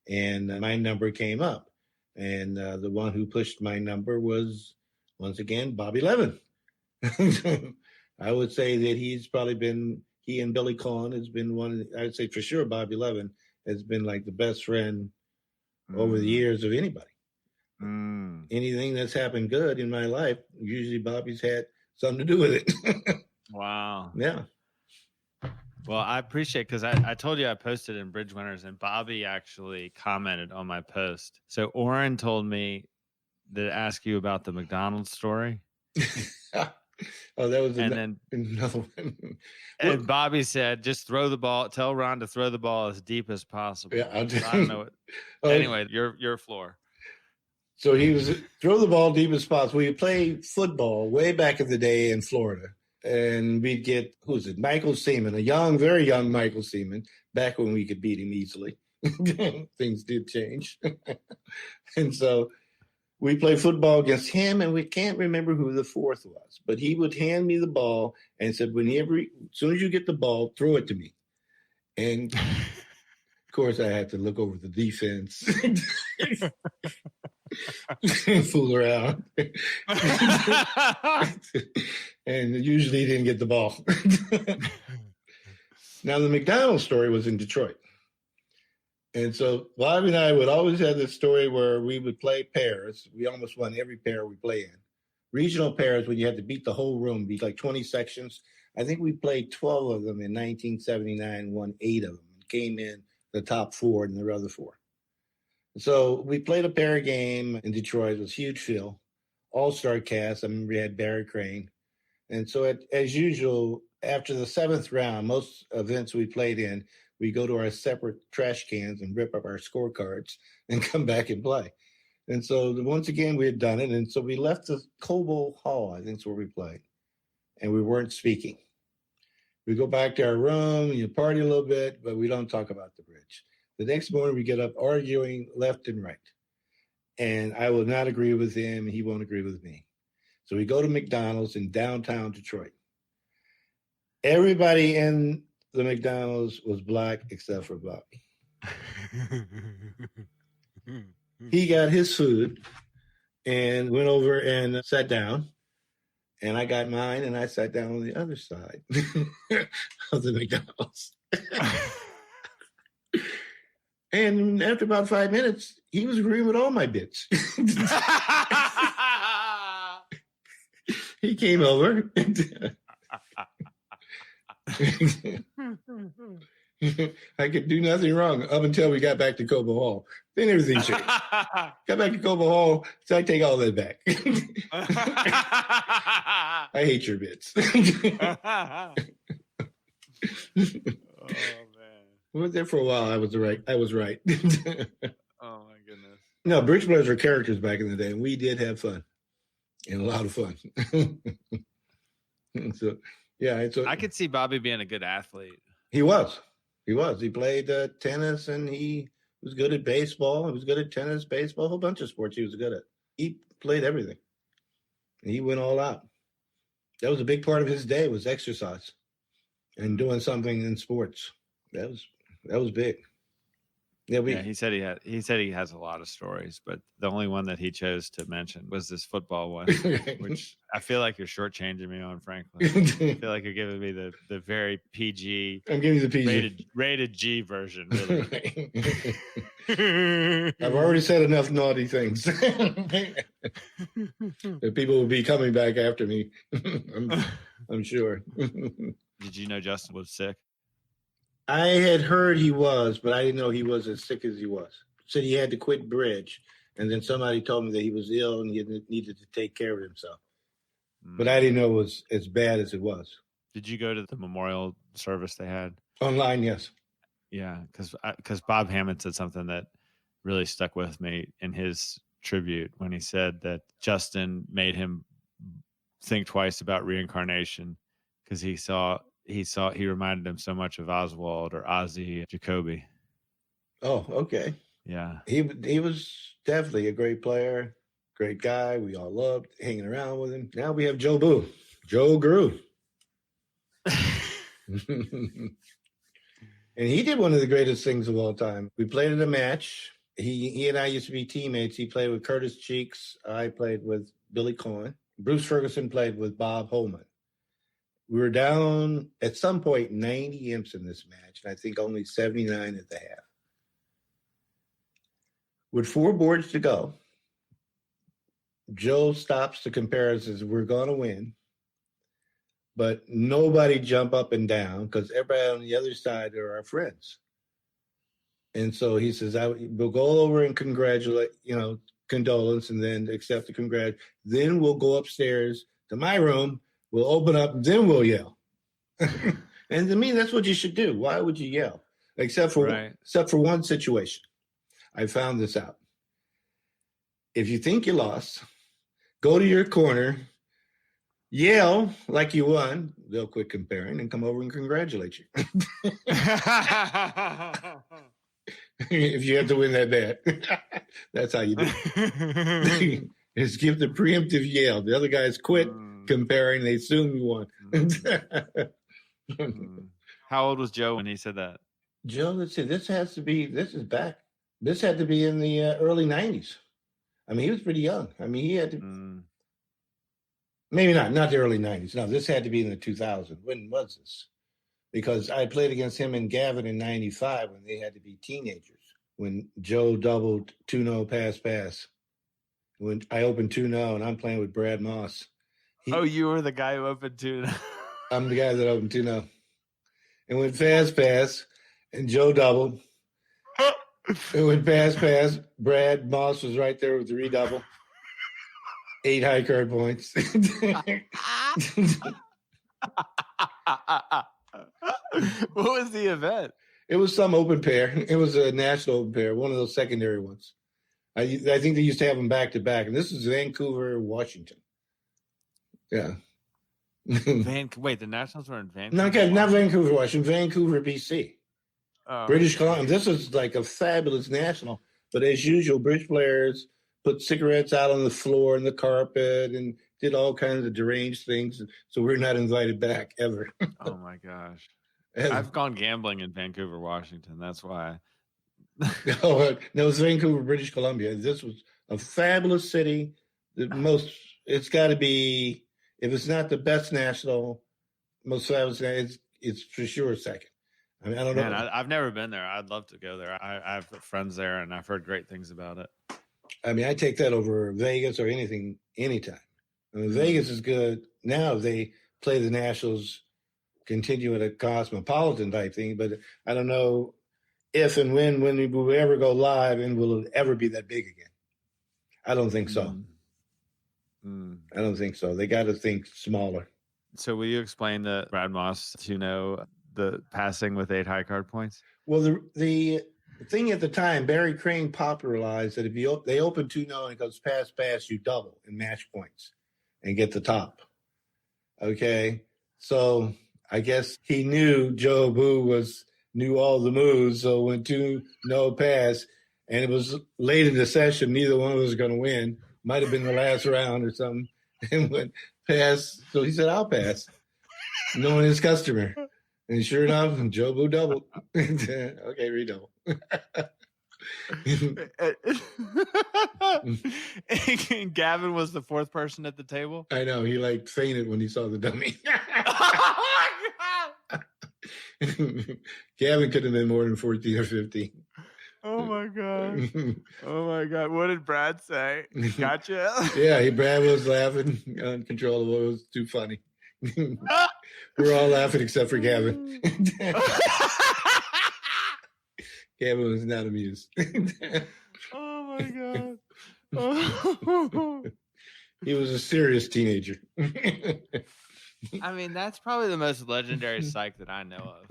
And my number came up. And the one who pushed my number was, once again, Bobby Levin. I would say that he and Billy Cohen has been I would say for sure Bobby Levin has been like the best friend over the years of anybody. Anything that's happened good in my life, usually Bobby's had something to do with it. Wow. Yeah. Well, I appreciate, because I told you I posted in Bridge Winners, and Bobby actually commented on my post. So Oren told me to ask you about the McDonald's story. Oh, that was another one. And Bobby said, just throw the ball. Tell Ron to throw the ball as deep as possible. Yeah, I don't know what. Anyway, your floor. So he was throw the ball deep as possible. We played football way back in the day in Florida, and we'd get Michael Seymon, a very young Michael Seymon, back when we could beat him easily. Things did change, and so. We played football against him, and we can't remember who the fourth was. But he would hand me the ball and said, as soon as you get the ball, throw it to me. And, of course, I had to look over the defense. Fool around. And usually he didn't get the ball. Now, the McDonald's story was in Detroit. And so Bobby and I would always have this story where we would play pairs. We almost won every pair we play in. Regional pairs, when you had to beat the whole room, beat like 20 sections. I think we played 12 of them in 1979, won 8 of them, and came in the top 4 in the other 4. So we played a pair game in Detroit. It was huge field, all-star cast. I remember we had Barry Crane. And so as usual, after the 7th round, most events we played in, we go to our separate trash cans and rip up our scorecards and come back and play. And so once again, we had done it. And so we left the Cobo Hall, I think is where we played. And we weren't speaking. We go back to our room, you party a little bit, but we don't talk about the bridge. The next morning, we get up arguing left and right. And I will not agree with him, and he won't agree with me. So we go to McDonald's in downtown Detroit. Everybody in the McDonald's was black except for Bobby. He got his food and went over and sat down. And I got mine, and I sat down on the other side of the McDonald's. And after about 5 minutes, he was agreeing with all my bits. He came over. I could do nothing wrong up until we got back to Cobo Hall. Then everything changed. Got back to Cobo Hall, so I take all that back. I hate your bits. Oh man. I was there for a while. I was right. Oh my goodness. No, bridge players were characters back in the day, and we did have fun. And a lot of fun. So, yeah. I could see Bobby being a good athlete. He was. He played tennis, and he was good at baseball. He was good at tennis, baseball, a whole bunch of sports he was good at. He played everything. He went all out. That was a big part of his day, was exercise and doing something in sports. That was big. Yeah, he said he has a lot of stories, but the only one that he chose to mention was this football one, which I feel like you're shortchanging me on, frankly. I feel like you're giving me the very PG. I'm giving you the PG. Rated G version, really. I've already said enough naughty things. That people will be coming back after me. I'm sure. Did you know Justin was sick? I had heard he was, but I didn't know he was as sick as he was. Said he had to quit bridge, and then somebody told me that he was ill and he needed to take care of himself. But I didn't know it was as bad as it was. Did you go to the memorial service they had? Online, yes. Yeah, because Bob Hamman said something that really stuck with me in his tribute when he said that Justin made him think twice about reincarnation because he reminded him so much of Oswald or Ozzy Jacoby. Oh, okay. Yeah. He was definitely a great player, great guy. We all loved hanging around with him. Now we have Joe Grue. And he did one of the greatest things of all time. We played in a match. He and I used to be teammates. He played with Curtis Cheeks. I played with Billy Cohen. Bruce Ferguson played with Bob Holman. We were down at some point 90 imps in this match, and I think only 79 at the half. With 4 boards to go, Joe stops to compare us as we're going to win, but nobody jump up and down because everybody on the other side are our friends. And so he says, we'll go over and congratulate, condolence, and then accept the congrat. Then we'll go upstairs to my room. We'll open up, then we'll yell. And to me, that's what you should do. Why would you yell? Except for one situation. I found this out. If you think you lost, go to your corner, yell like you won. They'll quit comparing and come over and congratulate you. If you have to win that bet. That's how you do it. Is give the preemptive yell. The other guys quit comparing. They assume you won. How old was Joe when he said that? Joe, let's see. This had to be in the early 90s. I mean, he was pretty young. I mean, he had to. Maybe not the early 90s. No, this had to be in the 2000s. When was this? Because I played against him and Gavin in 95 when they had to be teenagers. When Joe doubled 2-0 pass. When I opened 2-0 and I'm playing with Brad Moss. You were the guy who opened 2-0. I'm the guy that opened 2-0. And went fast pass and Joe doubled. It would pass. Brad Moss was right there with the redouble. 8 high card points. What was the event? It was some open pair. It was a national open pair, one of those secondary ones. I think they used to have them back to back, and this is Vancouver, Washington. Yeah. Wait, the Nationals were in Vancouver? No, not Vancouver, Washington. Vancouver, BC. Oh, British Columbia. This is like a fabulous national. But as usual, British players put cigarettes out on the floor and the carpet and did all kinds of deranged things. So we're not invited back ever. Oh, my gosh. I've gone gambling in Vancouver, Washington. That's why. No, it was Vancouver, British Columbia. This was a fabulous city. It's got to be, if it's not the best national, most fabulous, it's for sure second. I mean, I don't know. I've never been there. I'd love to go there. I have friends there, and I've heard great things about it. I mean, I take that over Vegas or anything, anytime. I mean, Vegas is good. Now they play the Nationals, continue at a cosmopolitan type thing, but I don't know if and when we will ever go live and will it ever be that big again. I don't think so. I don't think so. They got to think smaller. So will you explain the Brad Moss the passing with 8 high card points? Well, the thing at the time, Barry Crane popularized that if they open 2-0 and it goes pass, you double in match points and get the top. Okay, so I guess he knew Joe Grue knew all the moves, so when 2-0 pass, and it was late in the session, neither one of us was going to win. Might have been the last round or something, and went pass. So he said, "I'll pass," knowing his customer. And sure enough, Joe Grue doubled. Okay, redouble. And Gavin was the 4th person at the table. I know, he like fainted when he saw the dummy. Gavin could have been more than 14 or 15. Oh my god! Oh my god! What did Brad say? Gotcha. Yeah, Brad was laughing uncontrollable. It was too funny. We're all laughing except for Gavin. Gavin was not amused. Oh my god! Oh. He was a serious teenager. I mean, that's probably the most legendary psych that I know of.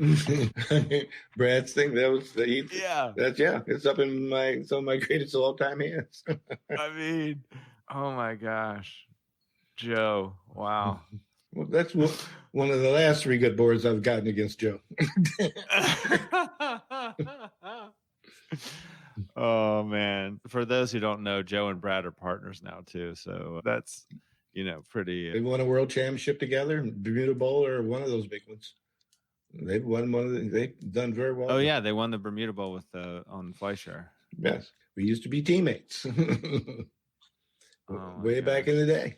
Brad's thing, it's up in some of my greatest all-time hands. I mean, oh my gosh, Joe! Wow. Well, that's one of the last 3 good boards I've gotten against Joe. Oh man! For those who don't know, Joe and Brad are partners now too. So that's pretty. They won a world championship together, Bermuda Bowl or one of those big ones. They've won they've done very well. Oh yeah, they won the Bermuda Bowl with on Fleischer. Yes, we used to be teammates. Way back in the day.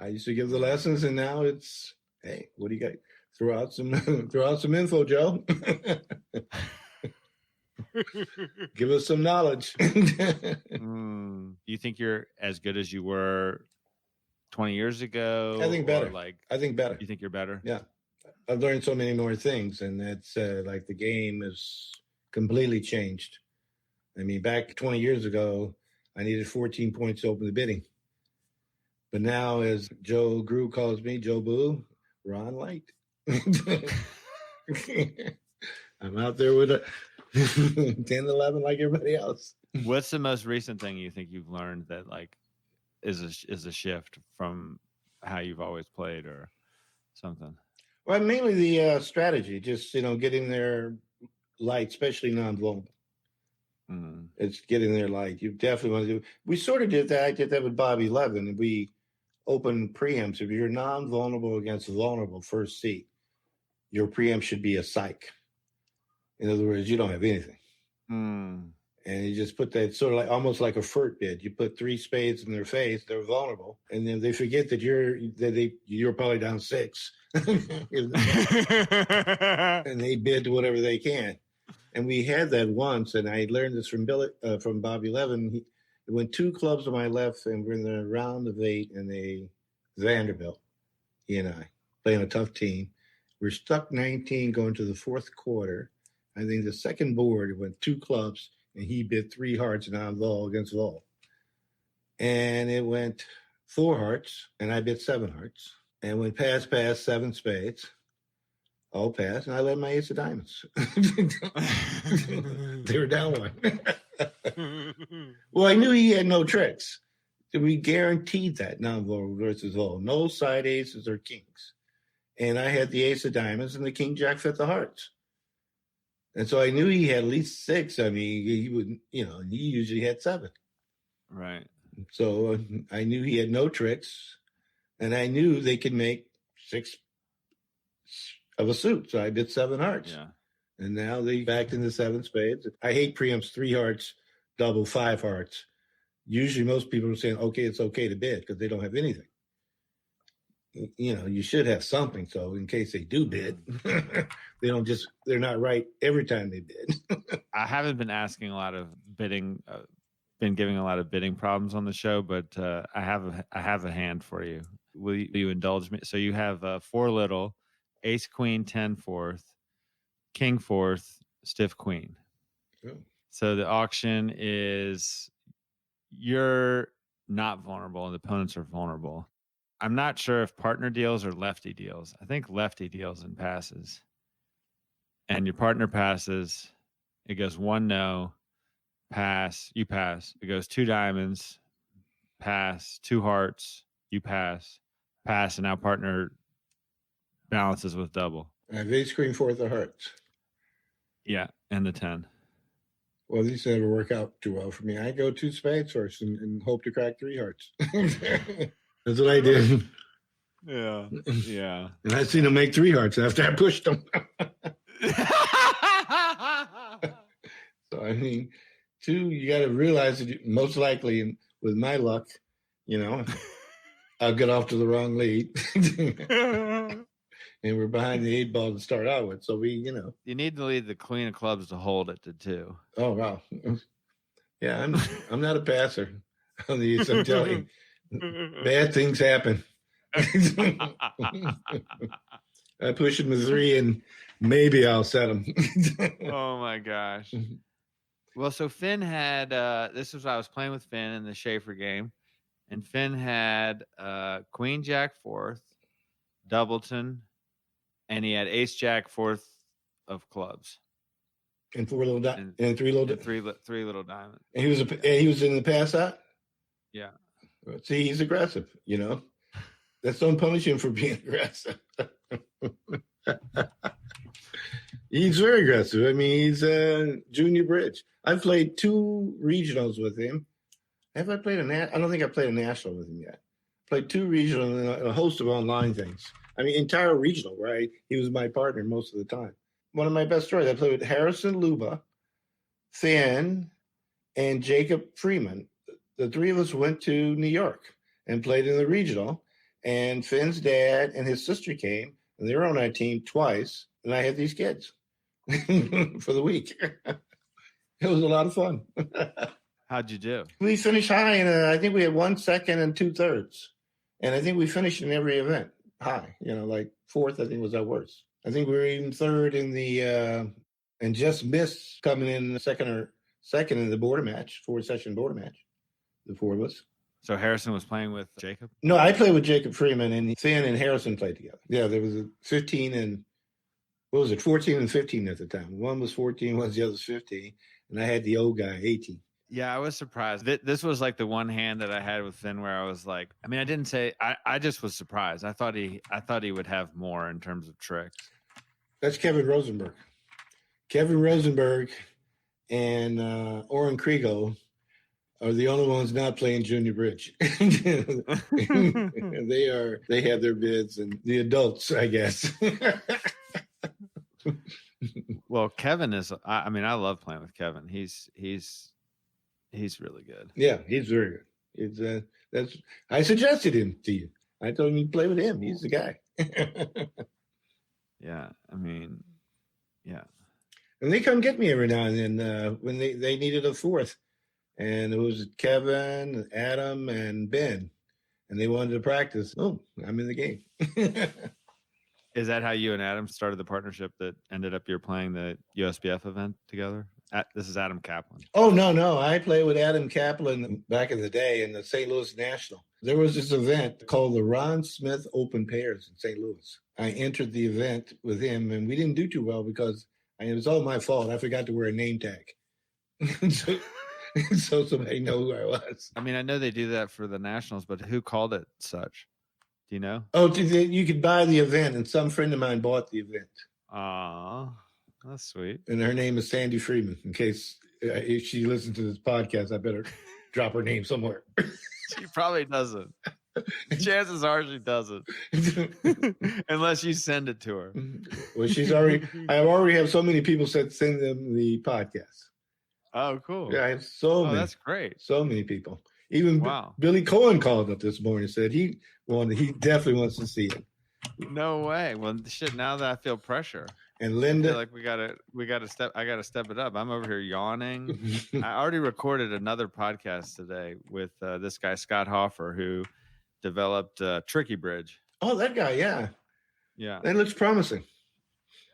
I used to give the lessons, and now it's, hey, what do you got? Throw out some info, Joe. Give us some knowledge. You think you're as good as you were 20 years ago? I think better. I think better. You think you're better? Yeah. I've learned so many more things, and that's like the game is completely changed. I mean, back 20 years ago, I needed 14 points to open the bidding. But now, as Joe Grue calls me, Joe Boo, Ron Light. I'm out there with a 10-11 like everybody else. What's the most recent thing you think you've learned that like is a shift from how you've always played or something? Well, mainly the strategy, just getting there light, especially non-vulnerable. It's getting there light. You definitely want to do. We sort of did that. I did that with Bobby Levin. We open preempts. If you're non-vulnerable against vulnerable first seat, your preempt should be a psych. In other words, you don't have anything. And you just put that sort of like almost like a FERT bid. You put 3 spades in their face, they're vulnerable, and then they forget that you're probably down 6, and they bid whatever they can. And we had that once, and I learned this from Bobby Levin. He went 2 clubs to my left, and we're in the round of 8 in a Vanderbilt. He and I playing a tough team. We're stuck 19 going to the 4th quarter. I think the second board, it went 2 clubs, and he bid 3 hearts, and I'm Lall against Lall. And it went 4 hearts, and I bid 7 hearts. And when pass, 7 spades, all passed, and I led my ace of diamonds. They were down 1. Well, I knew he had no tricks. We guaranteed that non-vulnerable versus Lall. No side aces or kings. And I had the ace of diamonds, and the king jack fit the hearts. And so I knew he had at least 6. I mean, he would, he usually had 7. Right. So I knew he had no tricks, and I knew they could make 6 of a suit. So I did 7 hearts. Yeah. And now they backed into 7 spades. I hate preempts 3 hearts, double 5 hearts. Usually most people are saying, okay, it's okay to bid because they don't have anything. You should have something. So in case they do bid, they're not right every time they bid. I haven't been asking a lot of bidding, been giving a lot of bidding problems on the show, but I have a hand for you. Will you indulge me? So you have 4 little, ace, queen, 10 fourth, king fourth, stiff queen. Oh. So the auction is you're not vulnerable and the opponents are vulnerable. I'm not sure if partner deals or lefty deals. I think lefty deals and passes. And your partner passes. It goes 1 no, pass, you pass. It goes 2 diamonds, pass, 2 hearts, you pass, and now partner balances with double. I have ace, queen, 4th of hearts. Yeah, and the 10. Well, these never work out too well for me. I go 2 spades first and hope to crack 3 hearts. That's what I did. Yeah. Yeah. And I seen him make 3 hearts after I pushed them. So, I mean, 2, you got to realize that most likely, and with my luck, I'll get off to the wrong lead. And we're behind the 8 ball to start out with. So You need to lead the queen of clubs to hold it to 2. Oh, wow. Yeah, I'm not a passer on these. I'm telling you, bad things happen. I push him to 3 and maybe I'll set him. Oh my gosh. Well, so Finn had, this was I was playing with Finn in the Schaefer game, and Finn had queen, jack, 4th, doubleton, and he had ace, jack, 4th of clubs. And 4 little diamonds. And 3 little three little diamonds. And he was in the pass out? Yeah. See, he's aggressive, That's don't punish him for being aggressive. He's very aggressive. I mean, he's a junior bridge. I've played 2 regionals with him. Have I played I don't think I played a national with him yet. Played 2 regional and a host of online things. I mean, entire regional, right? He was my partner most of the time. One of my best stories, I played with Harrison Luba, Finn, and Jacob Freeman. The 3 of us went to New York and played in the regional. And Finn's dad and his sister came, and they were on our team twice. And I had these kids for the week. It was a lot of fun. How'd you do? We finished high, and I think we had 1 second and 2 thirds. And I think we finished in every event high. Like 4th, I think was our worst. I think we were even 3rd in the and just missed coming in the second in the border match, 4-session border match. The 4 of us. So Harrison was playing with Jacob? No, I played with Jacob Freeman, and Finn and Harrison played together. Yeah, there was a 15 and, 14 and 15 at the time. One was 14, the other was 15, and I had the old guy, 18. Yeah, I was surprised. This was like the one hand that I had with Finn where I was like, I mean, I didn't say, I just was surprised. I thought he would have more in terms of tricks. That's Kevin Rosenberg. Kevin Rosenberg and Oren Kriegel are the only ones not playing junior bridge. They have their bids, and the adults, I guess. Well, Kevin is, I mean, I love playing with Kevin. He's really good. Yeah, he's very good. I suggested him to you. I told him you play with him. He's the guy. Yeah, I mean, yeah. And they come get me every now and then when they needed a 4th. And it was Kevin, Adam, and Ben. And they wanted to practice. Oh, I'm in the game. Is that how you and Adam started the partnership that ended up you're playing the USBF event together? This is Adam Kaplan. Oh, no. I played with Adam Kaplan back in the day in the St. Louis National. There was this event called the Ron Smith Open Pairs in St. Louis. I entered the event with him, and we didn't do too well because it was all my fault. I forgot to wear a name tag. so somebody know who I was. I mean, I know they do that for the Nationals, but who called it such? Do you know? Oh, you could buy the event, and some friend of mine bought the event. Aw, that's sweet. And her name is Sandy Freeman. In case if she listens to this podcast, I better drop her name somewhere. She probably doesn't. Chances are she doesn't, unless you send it to her. Well, I already have so many people send them the podcast. Oh, cool. Yeah, I have so many. That's great. So many people. Even Billy Cohen called up this morning and said he definitely wants to see it. No way. Well, shit. Now that I feel pressure, and Linda, I feel like we gotta step. I gotta step it up. I'm over here yawning. I already recorded another podcast today with this guy Scott Hoffer, who developed Tricky Bridge. Oh, that guy, yeah. That looks promising.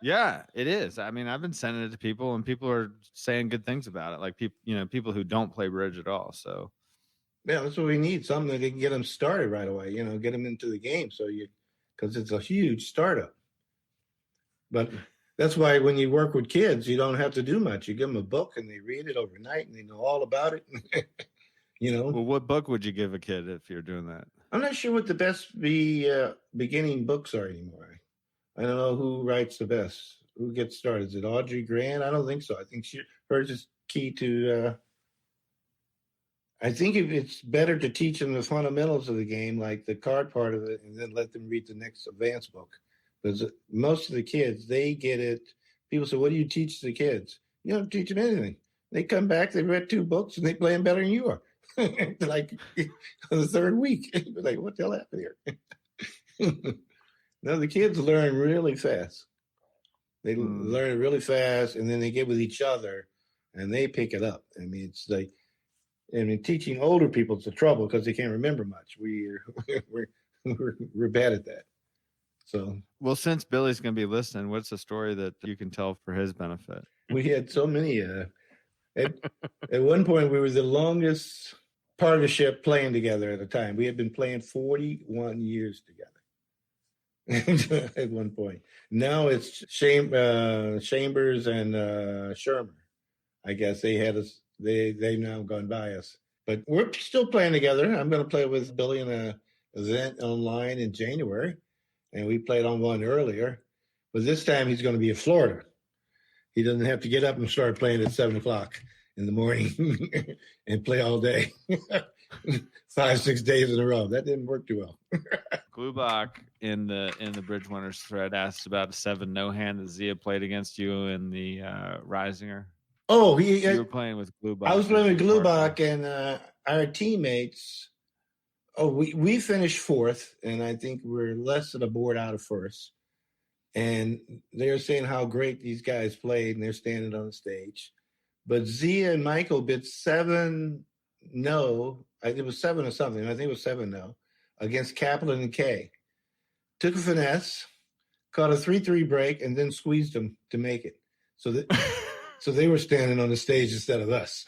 Yeah, it is. I mean, I've been sending it to people, and people are saying good things about it. Like people who don't play bridge at all. So, yeah, that's what we need. Something that can get them started right away. Get them into the game. Because it's a huge startup. But that's why when you work with kids, you don't have to do much. You give them a book, and they read it overnight, and they know all about it. Well, what book would you give a kid if you're doing that? I'm not sure what the best beginning books are anymore. I don't know who writes the best. Who gets started? Is it Audrey Grant? I don't think so. I think hers is key to. I think if it's better to teach them the fundamentals of the game, like the card part of it, and then let them read the next advanced book. Because most of the kids, they get it. People say, "What do you teach the kids?" You don't teach them anything. They come back, they read 2 books, and they play them better than you are. Like on the 3rd week, like, what the hell happened here? No, the kids learn really fast. They learn it really fast, and then they get with each other, and they pick it up. I mean, it's like, teaching older people is the trouble because they can't remember much. We're bad at that. So, well, since Billy's going to be listening, what's a story that you can tell for his benefit? We had so many. At one point, we were the longest partnership playing together at a time. We had been playing 41 years together. At one point. Now it's Chambers and Shermer. I guess they had us. They've now gone by us, but we're still playing together. I'm going to play with Billy in an event online in January, and we played on one earlier. But this time he's going to be in Florida. He doesn't have to get up and start playing at 7:00 in the morning and play all day, 5-6 days in a row. That didn't work too well. Glubach in the Bridge Winners thread asked about a 7 no hand that Zia played against you in the Risinger. Oh, you were playing with Glubach. I was playing with Glubach, and our teammates. Oh, we finished 4th, and I think we're less than a board out of 1st. And they're saying how great these guys played, and they're standing on the stage. But Zia and Michael bid 7 no. It was 7 or something. I think it was 7 no against Kaplan and Kay. Took a finesse, caught a 3-3 break, and then squeezed them to make it. So they were standing on the stage instead of us.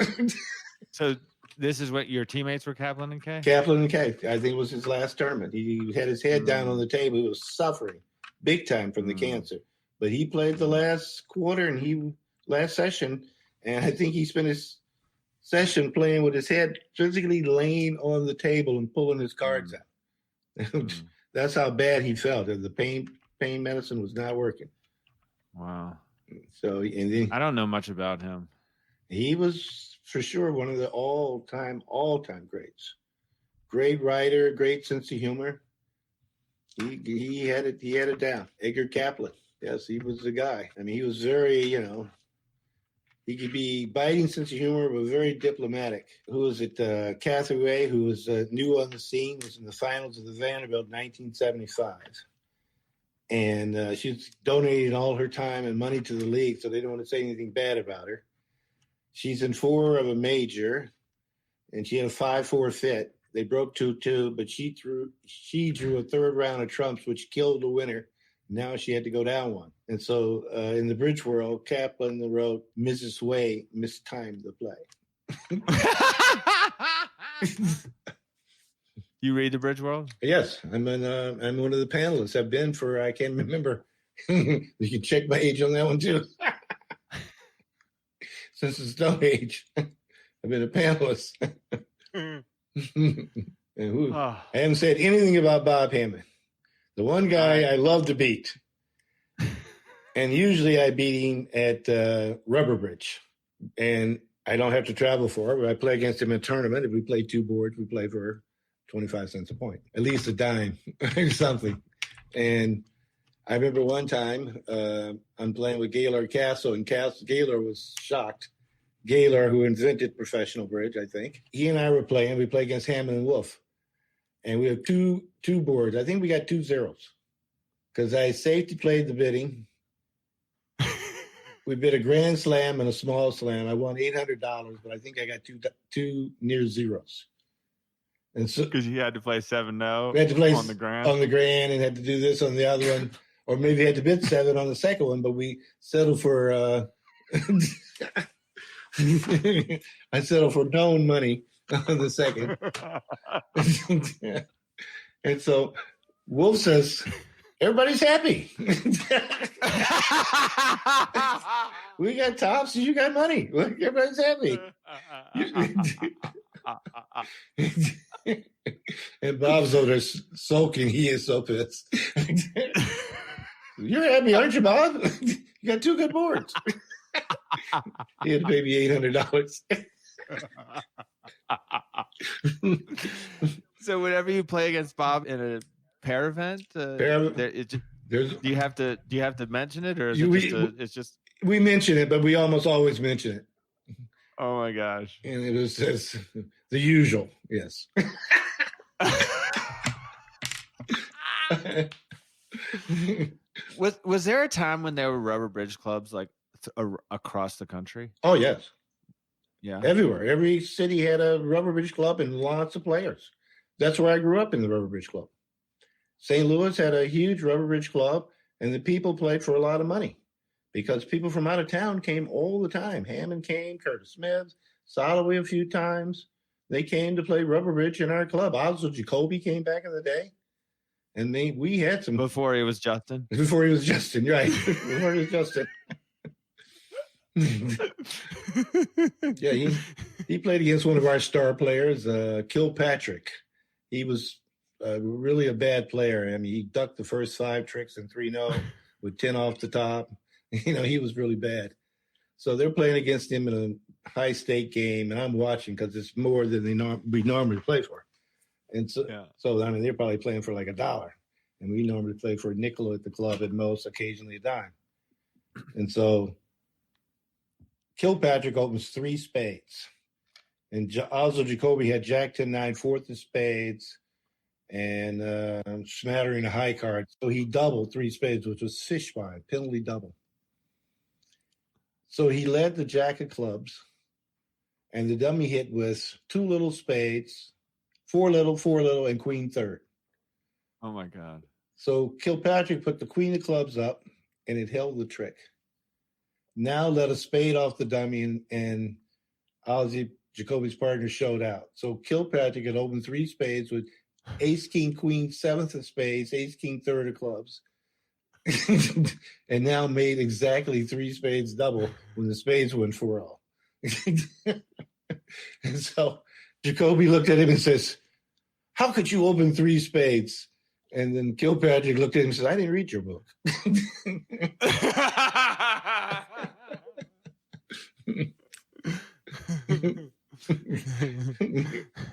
So this is what your teammates were, Kaplan and Kay? Kaplan and Kay. I think it was his last tournament. He had his head down on the table. He was suffering big time from the cancer. But he played the last quarter and last session, and I think he spent his session playing with his head physically laying on the table and pulling his cards out. That's how bad he felt. The pain medicine was not working. Wow. So, and then I don't know much about him. He was for sure one of the all-time greats. Great writer, great sense of humor. He had it down. Edgar Kaplan. Yes, he was the guy. I mean, he was very, he could be biting sense of humor, but very diplomatic. Who was it? Cathy Ray, who was new on the scene, was in the finals of the Vanderbilt 1975. And she was donating all her time and money to the league, so they don't want to say anything bad about her. She's in 4 of a major, and she had a 5-4 fit. They broke 2-2, but she drew a 3rd round of trumps, which killed the winner Now she had to go down one. And so in the bridge world, Kaplan wrote Mrs. Way mistimed the play. You read the Bridge World? Yes, I'm one of the panelists. I've been for, I can't remember. You can check my age on that one too. Since the Stone Age, I've been a panelist. I haven't said anything about Bob Hamman, the one guy I love to beat. And usually I beat him at Rubber Bridge. And I don't have to travel for it. I play against him in a tournament. If we play 2 boards, we play for 25 cents a point, at least a dime or something. And I remember one time I'm playing with Gaylord Castle, and Gaylord was shocked. Gaylord, who invented professional bridge, I think. He and I were playing. We played against Hamman and Wolf. And we have two boards. I think we got 2 zeros because I safety played the bidding. We bid a grand slam and a small slam. I won $800, but I think I got two near zeros. And so because you had to play 7-0 we had to play on the grand and had to do this on the other one, or maybe had to bid 7 on the second one, but we settled for I settled for known money on the second. And so Wolf says, everybody's happy. We got tops, you got money. Everybody's happy. And Bob's over there sulking. He is so pissed. You're happy, aren't you, Bob? You got 2 good boards. He had to pay me $800. So whenever you play against Bob in a pair event, do you have to mention it, or is it's just we mention it, but we almost always mention it. Oh my gosh! And it was the usual, yes. Was there a time when there were rubber bridge clubs like across the country? Oh yes, yeah, everywhere. Every city had a rubber bridge club and lots of players. That's where I grew up, in the rubber bridge club. St. Louis had a huge rubber bridge club, and the people played for a lot of money because people from out of town came all the time. Hamman came, Curtis Smith, Soloway a few times. They came to play rubber bridge in our club. Also, Jacoby came back in the day. And we had some... Before he was Justin? Before he was Justin, right. Before he was Justin. Yeah, he played against one of our star players, Kilpatrick. He was really a bad player. I mean, he ducked the first 5 tricks in 3-0 with 10 off the top. He was really bad. So they're playing against him in a high-stake game, and I'm watching because it's more than we normally play for. And so, I mean, they're probably playing for like $1, and we normally play for a nickel at the club at most, occasionally a dime. And so Kilpatrick opens 3 spades, and also Jacoby had Jack 10-9, 4th of spades, and smattering a high card. So he doubled 3 spades, which was fish fine, penalty double. So he led the Jack of clubs, and the dummy hit with 2 little spades, 4 little, and queen third. Oh my God. So Kilpatrick put the queen of clubs up, and it held the trick. Now let a spade off the dummy, and Ozzie, Jacoby's partner, showed out. So Kilpatrick had opened 3 spades with ace, king, queen, 7th of spades, ace, king, third of clubs. And now made exactly 3 spades double when the spades went 4-0. And so Jacoby looked at him and says, how could you open 3 spades? And then Kilpatrick looked at him and said, I didn't read your book. I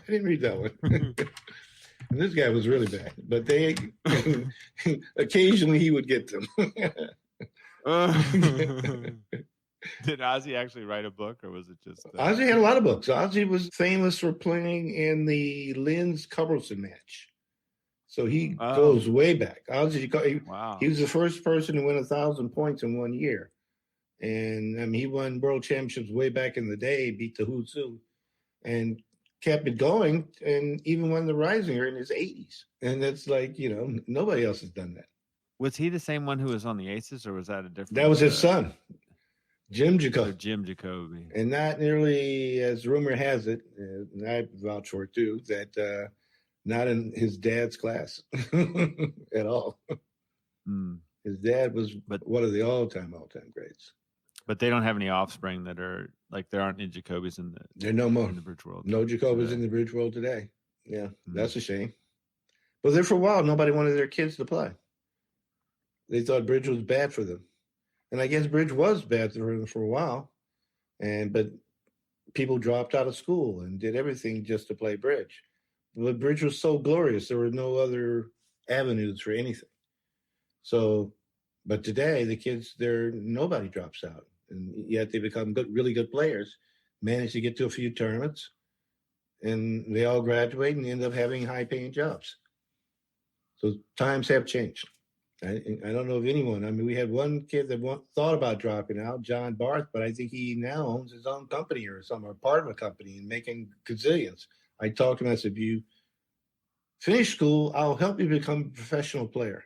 didn't read that one. And this guy was really bad, but they occasionally he would get them. Did Ozzie actually write a book, or was it just... Ozzie had a lot of books. Ozzie was famous for playing in the Linz Culbertson match. So he goes way back. Ozzie, he was the first person to win 1,000 points in 1 year. And I mean, he won world championships way back in the day, beat the who's who, and kept it going, and even won the Risinger in his 80s. And that's like, nobody else has done that. Was he the same one who was on the Aces, or was that a different? That was his son, Jim Jacoby. Jim Jacoby. And not nearly, as rumor has it, and I vouch for it too, that not in his dad's class at all. His dad was one of the all-time greats. But they don't have any offspring that are like, there aren't any Jacobys in the. There no more in the bridge world. No Jacobys in the bridge world today. Yeah, that's a shame. But there for a while, nobody wanted their kids to play. They thought bridge was bad for them, and I guess bridge was bad for them for a while. But people dropped out of school and did everything just to play bridge. But bridge was so glorious, there were no other avenues for anything. So, but today the kids, nobody drops out, and yet they become really good players, manage to get to a few tournaments, and they all graduate and end up having high-paying jobs. So times have changed. I don't know of anyone. I mean, we had one kid that thought about dropping out, John Barth, but I think he now owns his own company or part of a company and making gazillions. I talked to him. I said, if you finish school, I'll help you become a professional player.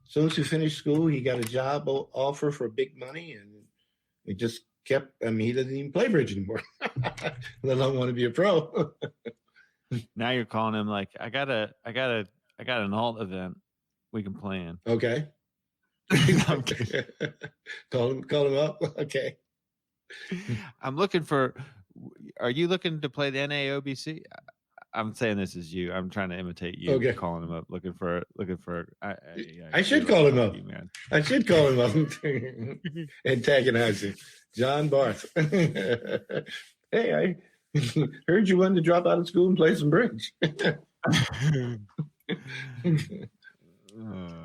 As soon as he finished school, he got a job offer for big money, and he just kept. I mean, he doesn't even play bridge anymore. Let alone want to be a pro. Now you're calling him like, I got an alt event we can play in. Okay. Call him up. Okay. I'm looking for. Are you looking to play the NAOBC? I'm saying this is you. I'm trying to imitate you. Okay. Calling him up, looking for. I should call him up. I should call him up. Antagonize him. John Barth. Hey, I heard you wanted to drop out of school and play some bridge.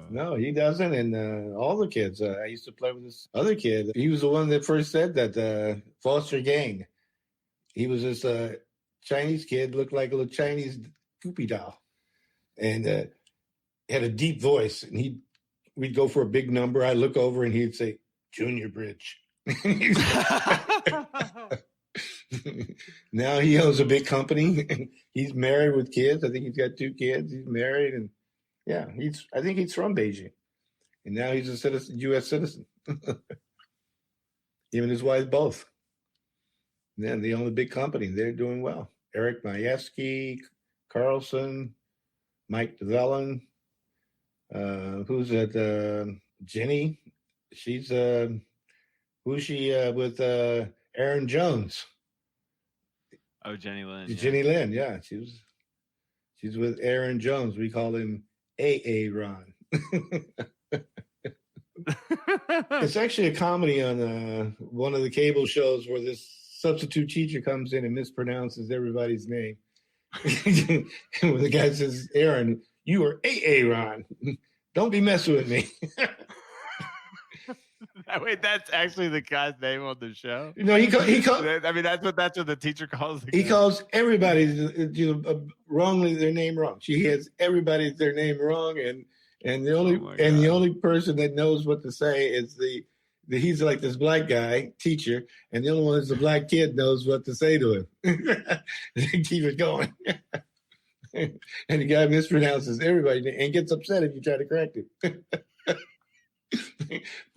No, he doesn't. And all the kids. I used to play with this other kid. He was the one that first said that Foster Gang. He was this Chinese kid, looked like a little Chinese poopy doll, and had a deep voice. And we'd go for a big number. I'd look over and he'd say, "Junior Bridge." Now he owns a big company. He's married with kids. I think he's got 2 kids. He's married, and yeah, I think he's from Beijing, and now he's a U.S. citizen. Him and his wife both. Yeah, they own a big company. They're doing well. Eric Majewski, Carlson, Mike DeVellin. Who's that? Jenny. She's who's she with Aaron Jones? Oh, Jenny Lynn. Jenny Lynn, yeah. She's with Aaron Jones. We call him AA Ron. It's actually a comedy on one of the cable shows where this substitute teacher comes in and mispronounces everybody's name. And when the guy says, "Aaron, you are AA Ron. Don't be messing with me." Wait, that's actually the guy's name on the show? No, he calls. I mean, that's what the teacher calls. He calls everybody wrongly their name wrong. She has everybody their name wrong, and the only person that knows what to say is he's like this black guy teacher, and the only one is the black kid knows what to say to him. They keep it going. And the guy mispronounces everybody and gets upset if you try to correct him.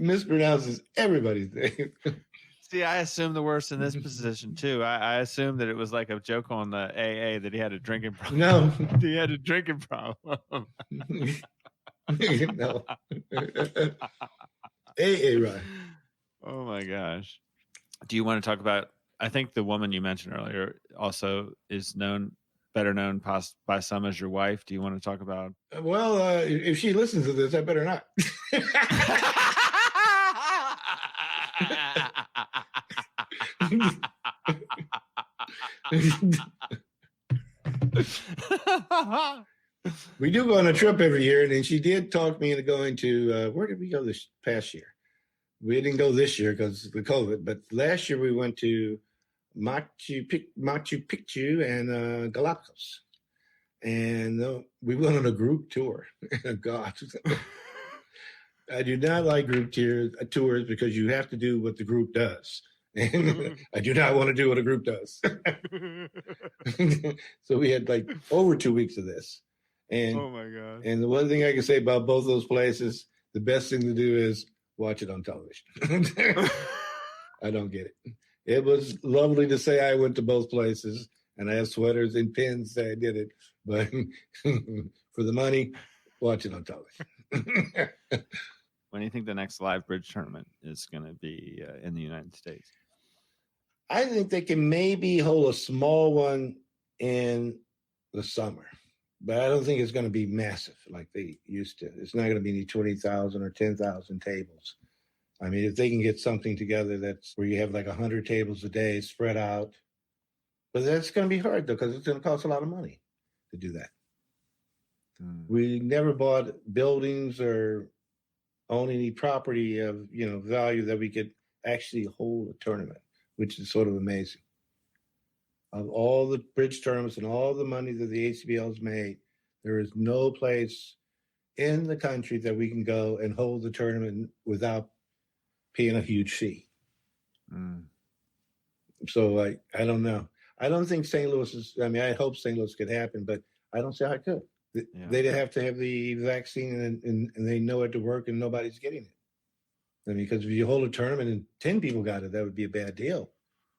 Mispronounces everybody's name. See, I assume the worst in this position too. I assume that it was like a joke on the AA that he had a drinking problem. No, he had a drinking problem. No. AA, right? Oh my gosh! Do you want to talk about? I think the woman you mentioned earlier also is better known by some as your wife. Do you want to talk about? Well, if she listens to this, I better not. We do go on a trip every year, and she did talk me into going to where did we go this past year? We didn't go this year because of the COVID, but last year we went to Machu Picchu and Galapagos, and we went on a group tour. God, I do not like group tours because you have to do what the group does. And I do not want to do what a group does. So we had like over 2 weeks of this. And, oh my God. And the one thing I can say about both those places, the best thing to do is watch it on television. I don't get it. It was lovely to say I went to both places, and I have sweaters and pins that I did it. But for the money, watch it on television. When do you think the next live bridge tournament is going to be in the United States? I think they can maybe hold a small one in the summer, but I don't think it's going to be massive like they used to. It's not going to be any 20,000 or 10,000 tables. I mean, if they can get something together that's where you have like 100 tables a day spread out, but that's going to be hard though, because it's going to cost a lot of money to do that. We never bought buildings or own any property of, value that we could actually hold a tournament, which is sort of amazing. Of all the bridge tournaments and all the money that the ACBL has made, there is no place in the country that we can go and hold the tournament without paying a huge fee. So I don't know. I don't think St. Louis I hope St. Louis could happen, but I don't see how it could. They'd have to have the vaccine and they know it to work and nobody's getting it. I mean, because if you hold a tournament and 10 people got it, that would be a bad deal.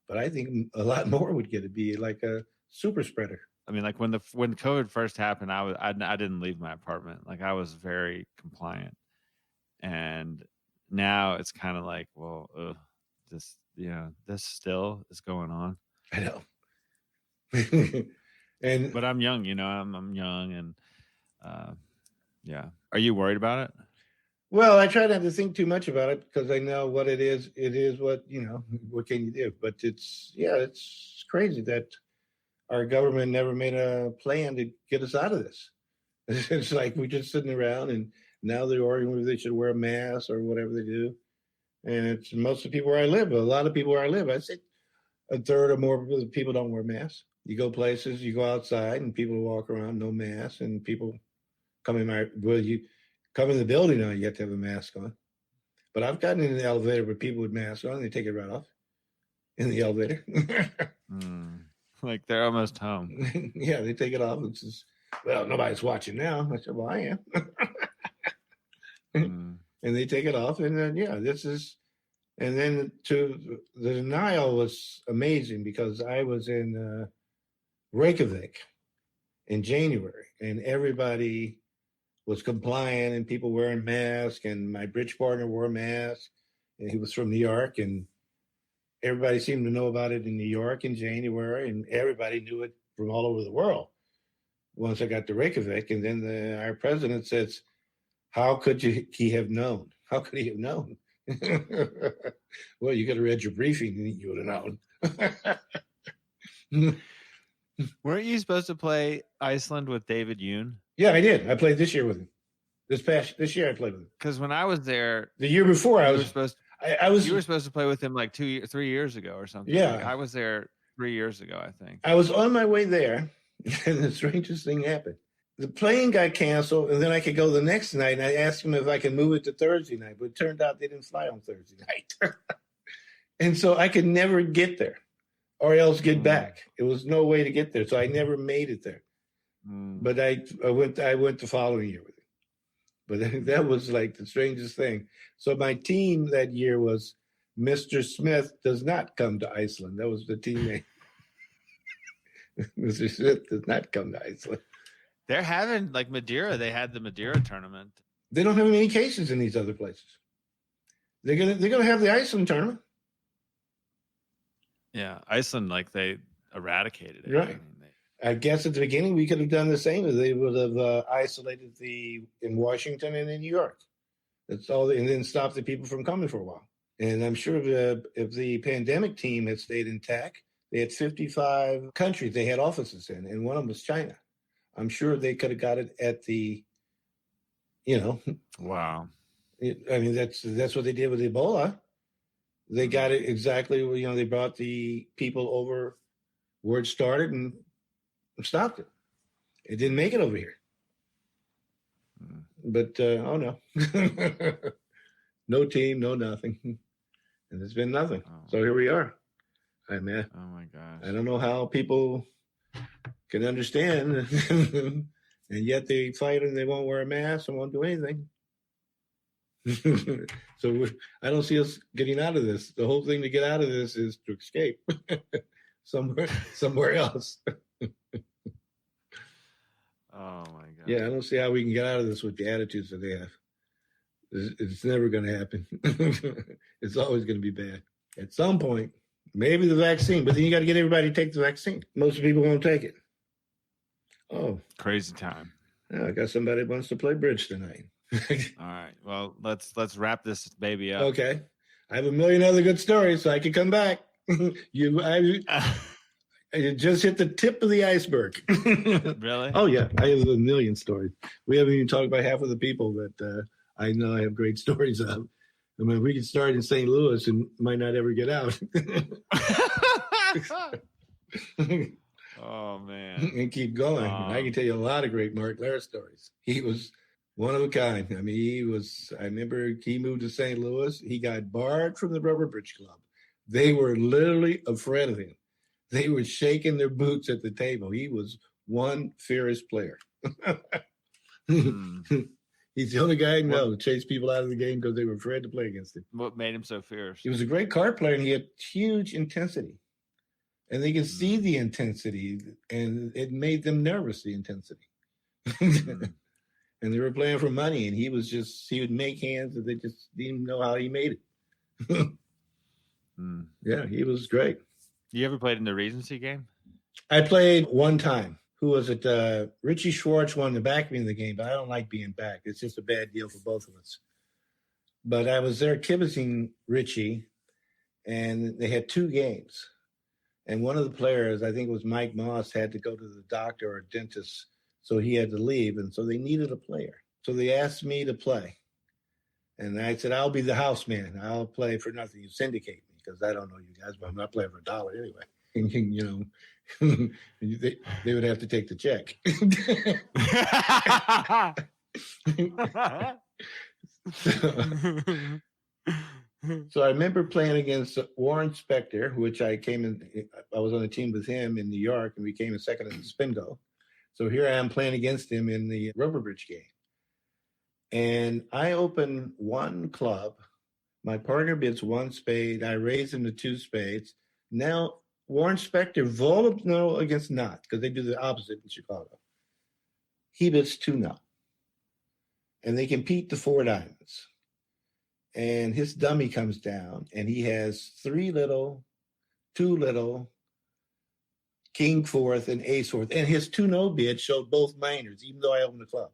But I think a lot more would get it, be like a super spreader. I mean, like when COVID first happened, I didn't leave my apartment. Like I was very compliant, and now it's kind of like, well, this still is going on. I know. But I'm young, I'm young, and yeah. Are you worried about it? Well, I try not to think too much about it because I know what it is. It is what, what can you do? But it's crazy that our government never made a plan to get us out of this. It's like we're just sitting around and now they're arguing whether they should wear a mask or whatever they do. And it's most of the people where I live, a lot of people where I live, I say a third or more of the people don't wear masks. You go places, you go outside and people walk around, no mask, and people come in you come in the building now, you have to have a mask on. But I've gotten in the elevator with people with masks on, they take it right off in the elevator. Like they're almost home. Yeah, they take it off. It's just, well, nobody's watching now. I said, well, I am. And they take it off. And then, and then the denial was amazing because I was in Reykjavik in January and everybody was compliant and people wearing masks, and my bridge partner wore a mask, and he was from New York, and everybody seemed to know about it in New York in January, and everybody knew it from all over the world once I got to Reykjavik. And then our president says, how could he have known? How could he have known? Well, you could have read your briefing and you would have known. Weren't you supposed to play Iceland with David Yoon? Yeah, I did. I played this year with him. This year I played with him. Because when I was there, the year before you were supposed to play with him like 3 years ago or something. Yeah, like I was there 3 years ago, I think. I was on my way there, and the strangest thing happened. The plane got canceled, and then I could go the next night. And I asked him if I could move it to Thursday night, but it turned out they didn't fly on Thursday night, and so I could never get there, or else get back. It was no way to get there, so I never made it there. But I went the following year with him. But that was like the strangest thing. So my team that year was Mr. Smith does not come to Iceland. That was the team name. Mr. Smith does not come to Iceland. They're having like Madeira. They had the Madeira tournament. They don't have any cases in these other places. They're gonna have the Iceland tournament. Yeah, Iceland, like they eradicated it. Right. I guess at the beginning we could have done the same. They would have isolated in Washington and in New York. That's all, and then stopped the people from coming for a while. And I'm sure if the pandemic team had stayed intact, they had 55 countries they had offices in, and one of them was China. I'm sure they could have got it at the, Wow. I mean, that's what they did with Ebola. They got it exactly. They brought the people over where it started and stopped it. It didn't make it over here. But oh no, no team, no nothing, and there's been nothing. So here we are. I mean, oh my gosh, I don't know how people can understand, and yet they fight and they won't wear a mask and won't do anything. So I don't see us getting out of this. The whole thing to get out of this is to escape somewhere else. Oh my God. Yeah, I don't see how we can get out of this with the attitudes that they have. It's never going to happen. It's always going to be bad. At some point, maybe the vaccine, but then you got to get everybody to take the vaccine. Most people won't take it. Oh, crazy time. Yeah, I got somebody who wants to play bridge tonight. All right. Well, let's wrap this baby up. Okay. I have a million other good stories, so I can come back. I just hit the tip of the iceberg. Really? Oh, yeah. I have a million stories. We haven't even talked about half of the people that I know I have great stories of. I mean, we could start in St. Louis and might not ever get out. Oh, man. And keep going. I can tell you a lot of great Mark Lair stories. He was one of a kind. I mean, I remember he moved to St. Louis. He got barred from the Rubber Bridge Club. They were literally afraid of him. They were shaking their boots at the table. He was one fierce player. He's the only guy I know who chased people out of the game because they were afraid to play against him. What made him so fierce? He was a great card player, and he had huge intensity. And they could see the intensity, and it made them nervous, the intensity. And they were playing for money, and he would make hands that they just didn't know how he made it. Yeah, he was great. You ever played in the Regency game? I played one time. Who was it? Richie Schwartz won the back me in the game, but I don't like being back. It's just a bad deal for both of us. But I was there kibitzing Richie, and they had two games. And one of the players, I think it was Mike Moss, had to go to the doctor or dentist, so he had to leave. And so they needed a player. So they asked me to play. And I said, I'll be the house man. I'll play for nothing. You syndicate me because I don't know you guys, but I'm not playing for $1 anyway. And, they would have to take the check. So I remember playing against Warren Spector, which I was on a team with him in New York, and we came in second in the Spingo. So here I am playing against him in the Rubber Bridge game. And I open one club. My partner bids one spade. I raise him to two spades. Now, Warren Spector, no against not, because they do the opposite in Chicago. He bids 2-0. And they compete to 4 diamonds. And his dummy comes down, and he has 3 little, 2 little, king fourth, and ace fourth. And his 2-0 bid showed both minors, even though I opened the club.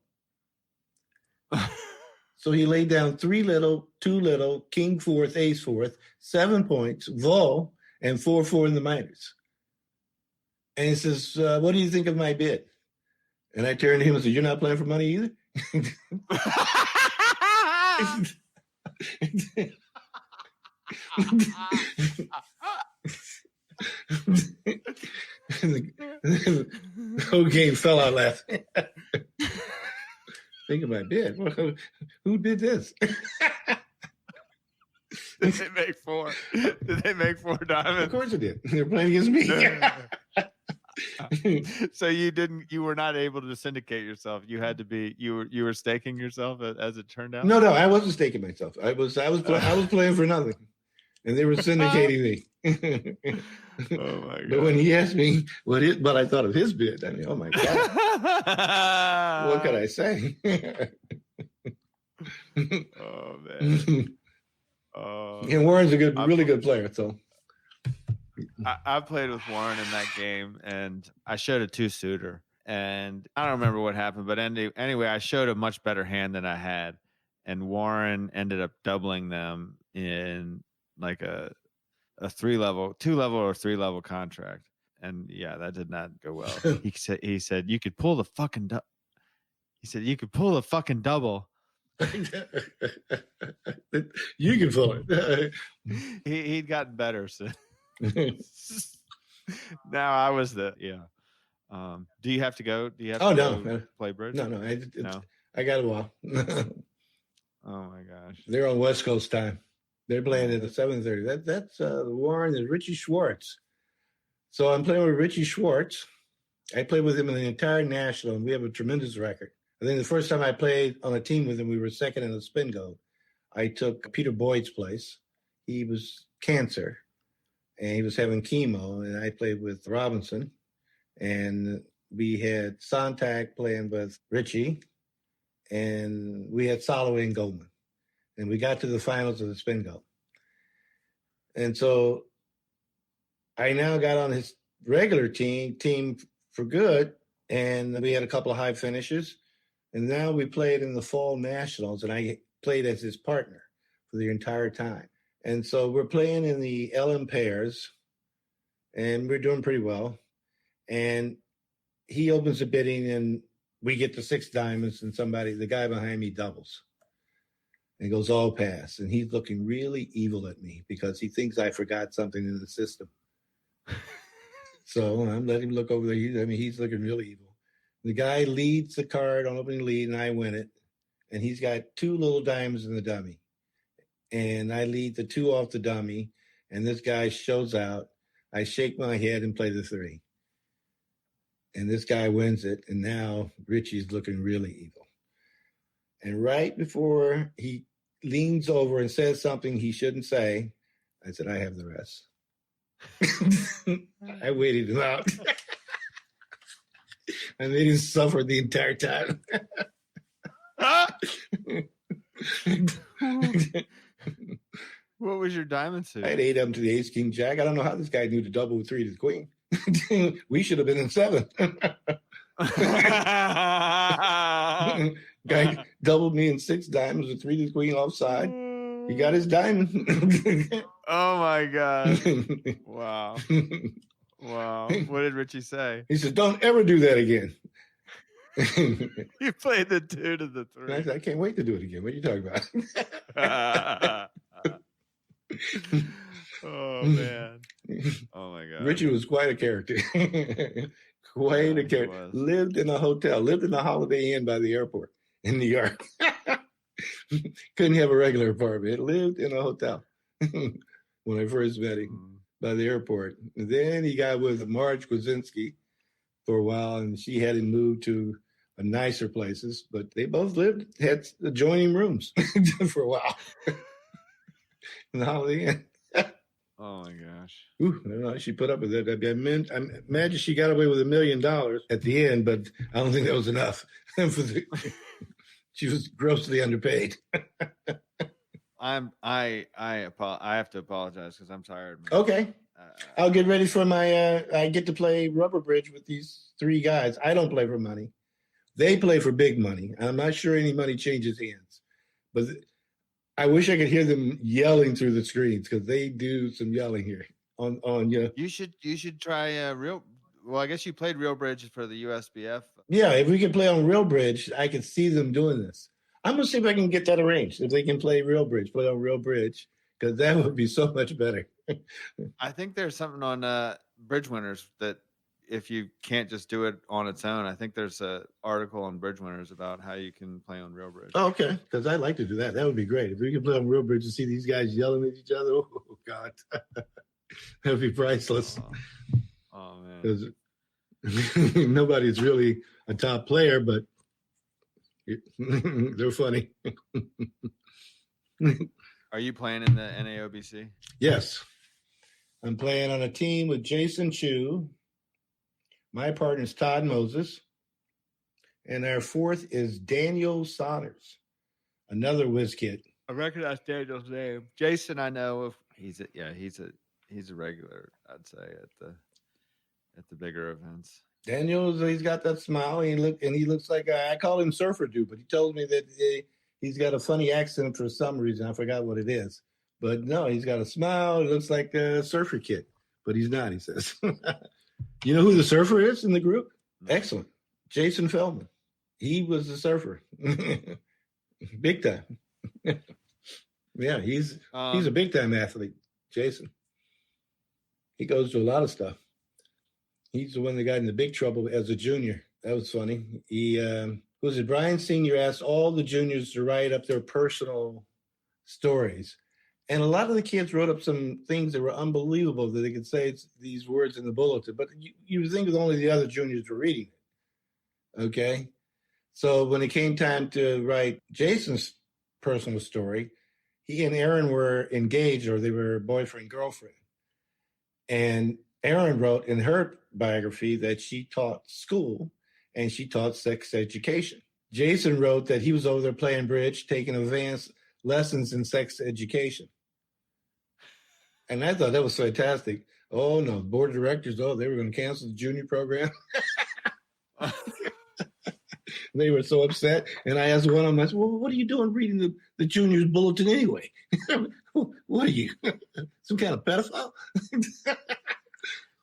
So he laid down 3 little, 2 little, king fourth, ace fourth, 7 points, vol, and 4-4 in the minors. And he says, what do you think of my bid? And I turned to him and said, you're not playing for money either? The whole game fell out laughing. Think of my bid. Who did this? Did they make 4? Did they make 4 diamonds? Of course it did. They're playing against me. So you were not able to syndicate yourself. You had to be, you were staking yourself as it turned out? No, I wasn't staking myself. I was playing for nothing. And they were syndicating me. Oh my God. But when he asked me what I thought of his bid, I mean, oh my God. What could I say? Oh man. And Warren's a really good player, so I played with Warren in that game, and I showed a 2-suiter, and I don't remember what happened, but anyway, I showed a much better hand than I had, and Warren ended up doubling them in like a 2-level or 3-level contract, and yeah, that did not go well. He said you could pull the fucking double. You can pull it. He'd gotten better, so now I was do you have to go? Do you have to go play bridge? No. I got a while. Oh my gosh. They're on West Coast time. They're playing at 7:30. That's Warren and Richie Schwartz. So I'm playing with Richie Schwartz. I played with him in the entire national, and we have a tremendous record. I think the first time I played on a team with him, we were second in the Spingo. I took Peter Boyd's place. He was cancer, and he was having chemo, and I played with Robinson. And we had Sontag playing with Richie, and we had Soloway and Goldman. And we got to the finals of the spin goal. And so I now got on his regular team for good, and we had a couple of high finishes. And now we played in the fall nationals, and I played as his partner for the entire time. And so we're playing in the LM pairs, and we're doing pretty well. And he opens the bidding, and we get the 6 diamonds, and the guy behind me doubles. And he goes, all pass. And he's looking really evil at me because he thinks I forgot something in the system. So I'm letting him look over there. He's looking really evil. The guy leads the card on opening lead, and I win it. And he's got 2 little diamonds in the dummy. And I lead the 2 off the dummy, and this guy shows out. I shake my head and play the 3. And this guy wins it, and now Richie's looking really evil. And right before he leans over and says something he shouldn't say, I said, I have the rest. I waited him out. I made him suffer the entire time. What was your diamond suit? I had 8 of them to the ace, king, jack. I don't know how this guy knew to double with 3 to the queen. We should have been in 7. Guy doubled me in 6 diamonds with 3 to the queen offside. He got his diamond. Oh my God. Wow. Wow. What did Richie say? He said, don't ever do that again. You played the 2 to the 3. And I said, I can't wait to do it again. What are you talking about? Oh man. Oh my God. Richie was quite a character. Quite a character. Lived in a hotel, lived in a Holiday Inn by the airport in New York. Couldn't have a regular apartment. Lived in a hotel when I first met him by the airport. And then he got with Marge Kwasinski for a while, and she had him moved to nicer places, but they both had adjoining rooms for a while in the Holiday Inn. Oh my gosh. Ooh, I don't know. She put up with it. I imagine she got away with $1 million at the end, but I don't think that was enough. She was grossly underpaid. I have to apologize because I'm tired, man. Okay. I'll get ready for my I get to play rubber bridge with these 3 guys. I don't play for money. They play for big money. I'm not sure any money changes hands. But I wish I could hear them yelling through the screens because they do some yelling here on You should try real. Well, I guess you played real bridge for the USBF. Yeah, if we could play on real bridge, I could see them doing this. I'm gonna see if I can get that arranged. If they can play on real bridge, because that would be so much better. I think there's something on Bridge Winners that if you can't just do it on its own, I think there's an article on Bridge Winners about how you can play on real bridge. Oh, okay, because I'd like to do that. That would be great. If we could play on real bridge and see these guys yelling at each other, oh, God. That'd be priceless. Oh man. Because nobody's really a top player, but they're funny. Are you playing in the NAOBC? Yes. I'm playing on a team with Jason Chu. My partner is Todd Moses. And our 4th is Daniel Saunders, another whiz kid. I recognize Daniel's name. Jason, I know of. He's a regular, I'd say, at the bigger events. Daniel, he's got that smile. He looks like I call him Surfer Dude, but he told me that he's got a funny accent for some reason. I forgot what it is, but no, he's got a smile. He looks like a surfer kid, but he's not. He says, "You know who the surfer is in the group? No. Excellent, Jason Feldman. He was the surfer, big time. Yeah, he's a big time athlete, Jason. He goes to a lot of stuff. He's the one that got into big trouble as a junior. That was funny. Brian Sr. asked all the juniors to write up their personal stories. And a lot of the kids wrote up some things that were unbelievable that they could say these words in the bulletin. But you think that only the other juniors were reading it. Okay? So when it came time to write Jason's personal story, he and Erin were engaged, or they were boyfriend, girlfriend. And Erin wrote in her biography that she taught school and she taught sex education. Jason wrote that he was over there playing bridge, taking advanced lessons in sex education. And I thought that was fantastic. Oh, no, board of directors, they were going to cancel the junior program. They were so upset. And I asked one of them, I said, well, what are you doing reading the junior's bulletin anyway? What are you, some kind of pedophile?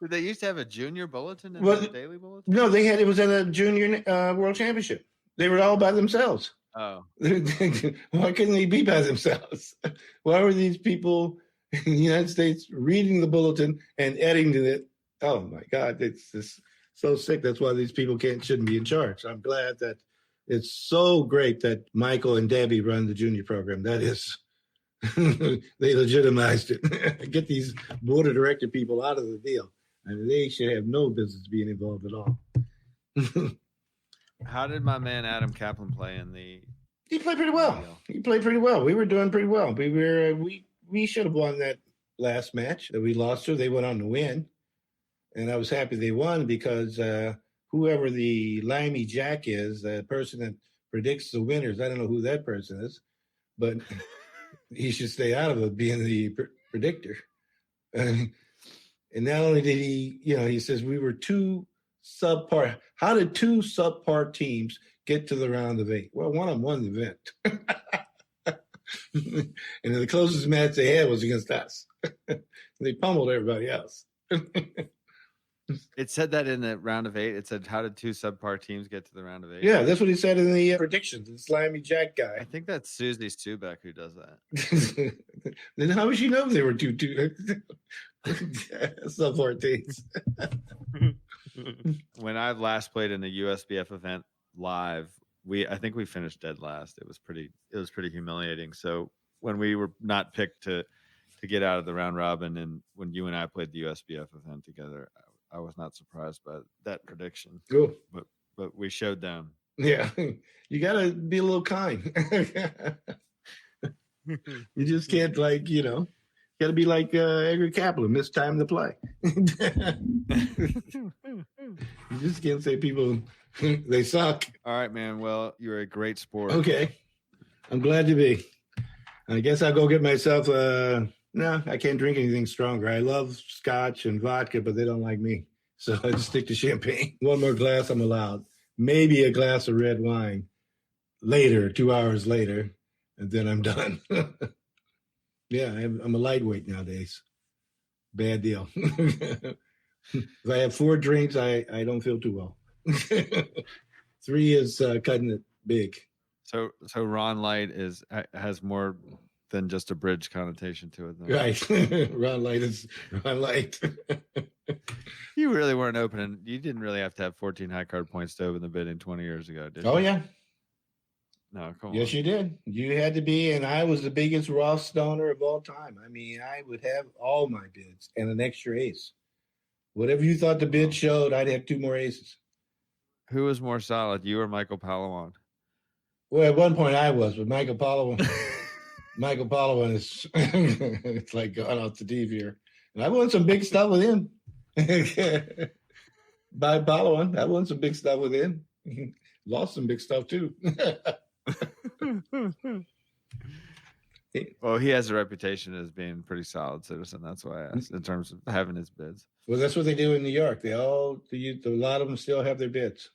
Did they used to have a junior bulletin and a daily bulletin? No, it was at a junior world championship. They were all by themselves. Oh. Why couldn't they be by themselves? Why were these people in the United States reading the bulletin and editing it? Oh my God, it's just so sick. That's why these people shouldn't be in charge. I'm glad that it's so great that Michael and Debbie run the junior program. That is, they legitimized it. Get these board of director people out of the deal. I mean, they should have no business being involved at all. How did my man Adam Kaplan play in the? He played pretty well. He played pretty well. We were doing pretty well. We should have won that last match that we lost to. They went on to win, and I was happy they won because whoever the Limey Jack is, the person that predicts the winners, I don't know who that person is, but he should stay out of it being the predictor. And not only did he says we were two subpar. How did two subpar teams get to the round of 8? Well, one of them won the event. And the closest match they had was against us. They pummeled everybody else. It said that in the round of 8. It said, how did two subpar teams get to the round of 8? Yeah, that's what he said in the predictions. The Slimy Jack guy. I think that's Susie Stubeck who does that. Then how would she know they were two subpar teams? When I last played in a USBF event live, I think we finished dead last. It was pretty humiliating. So when we were not picked to get out of the round robin, and when you and I played the USBF event together, I was not surprised by that prediction. Cool. But we showed them. Yeah. You gotta be a little kind. You just can't gotta be like Edgar Kaplan, miss time to play. You just can't say people they suck. All right, man. Well, you're a great sport. Okay. I'm glad to be. I guess I'll go get myself no, I can't drink anything stronger. I love scotch and vodka, but they don't like me. So I just stick to champagne. One more glass I'm allowed. Maybe a glass of red wine later, 2 hours later, and then I'm done. Yeah, I'm a lightweight nowadays. Bad deal. If I have 4 drinks, I don't feel too well. 3 is cutting it big. So Ron Light has more than just a bridge connotation to it, though. Right. Ron Light is Ron Light. You really weren't opening. You didn't really have to have 14 high card points to open the bidding 20 years ago, did you? Oh, yeah. No, come on. Yes, you did. You had to be, and I was the biggest Roth Stoner of all time. I mean, I would have all my bids and an extra ace. Whatever you thought the bid showed, I'd have 2 more aces. Who was more solid, you or Michael Palawan? Well, at one point I was, but Michael Palawan is it's like gone off the deep here. And I won some big stuff with him. By Palawan, I won some big stuff with him. Lost some big stuff too. Well, he has a reputation as being a pretty solid citizen. That's why I asked in terms of having his bids. Well, that's what they do in New York. A lot of them still have their bids.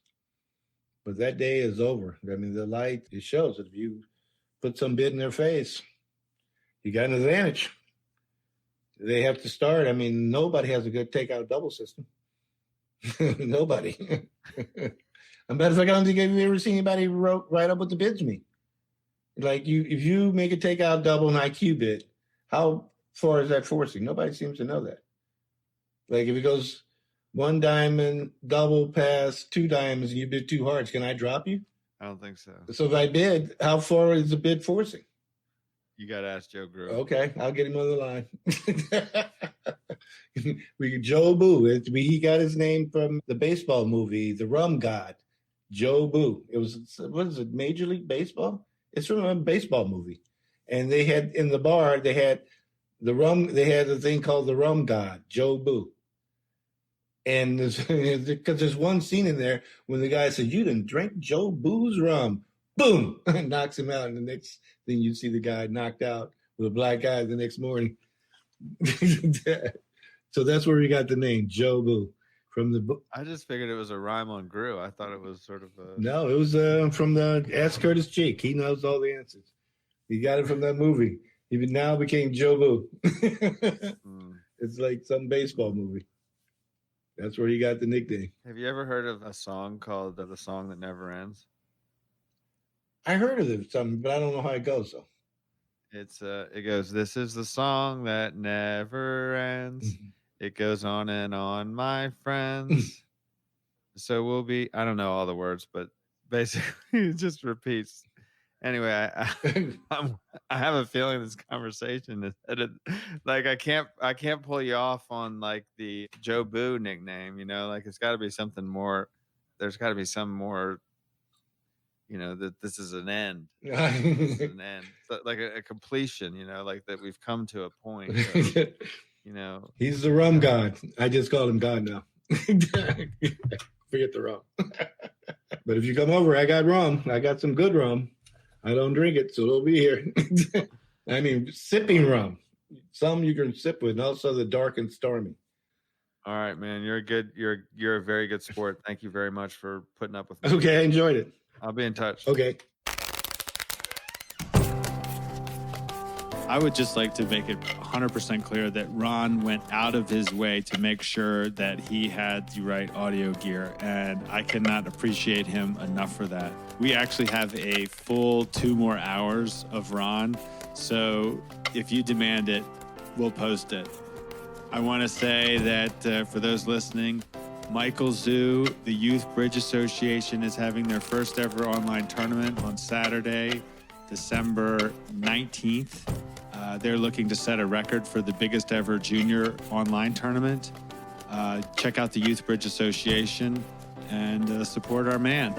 But that day is over. I mean, the light, it shows that if you put some bid in their face, you got an advantage. They have to start. I mean, nobody has a good takeout double system. Nobody. As a matter of fact, I don't think I've ever seen anybody write up what the bids mean. Like if you make a takeout double and IQ bid, how far is that forcing? Nobody seems to know that. Like if it goes 1 diamond, double pass, 2 diamonds, and you bid 2 hearts, can I drop you? I don't think so. So if I bid, how far is the bid forcing? You got to ask Joe Grue. Okay, I'll get him on the line. Joe Boo. He got his name from the baseball movie, The Rum God. Joe Boo. It was, what is it, Major League Baseball? It's from a baseball movie. And they had in the bar, they had the rum. They had a thing called the rum god, Joe Grue. And because there's one scene in there when the guy said, "You didn't drink Joe Grue's rum." Boom, and knocks him out. And the next thing you see the guy knocked out with a black eye the next morning. So that's where we got the name Joe Grue from the book. I just figured it was a rhyme on Grue. I thought it was sort of a... No, it was from the Ask Curtis Cheek. He knows all the answers. He got it from that movie. He now became Joe Grue. It's like some baseball movie. That's where he got the nickname. Have you ever heard of a song called The Song That Never Ends? I heard of it, something, but I don't know how it goes, though. It goes, "This is the song that never ends. It goes on and on, my friends. So we'll be..." I don't know all the words, but basically it just repeats. Anyway, I have a feeling this conversation is headed, like I can't pull you off on like the Joe Grue nickname, you know, like it's got to be something more. There's got to be some more, you know, that this is an end. This is an end, like a completion, you know, like that we've come to a point. Of, you know, he's the rum god. I just call him God now. Forget the rum. But if you come over, I got rum. I got some good rum. I don't drink it, so it'll be here. I mean, sipping rum. Some you can sip with, and also the dark and stormy. All right, man. You're a very good sport. Thank you very much for putting up with me. Okay, I enjoyed it. I'll be in touch. Okay. I would just like to make it 100% clear that Ron went out of his way to make sure that he had the right audio gear, and I cannot appreciate him enough for that. We actually have a full 2 more hours of Ron, so if you demand it, we'll post it. I want to say that for those listening, Michael Zoo, the Youth Bridge Association, is having their first ever online tournament on Saturday, December 19th. They're looking to set a record for the biggest ever junior online tournament. Check out the Youth Bridge Association and support our man.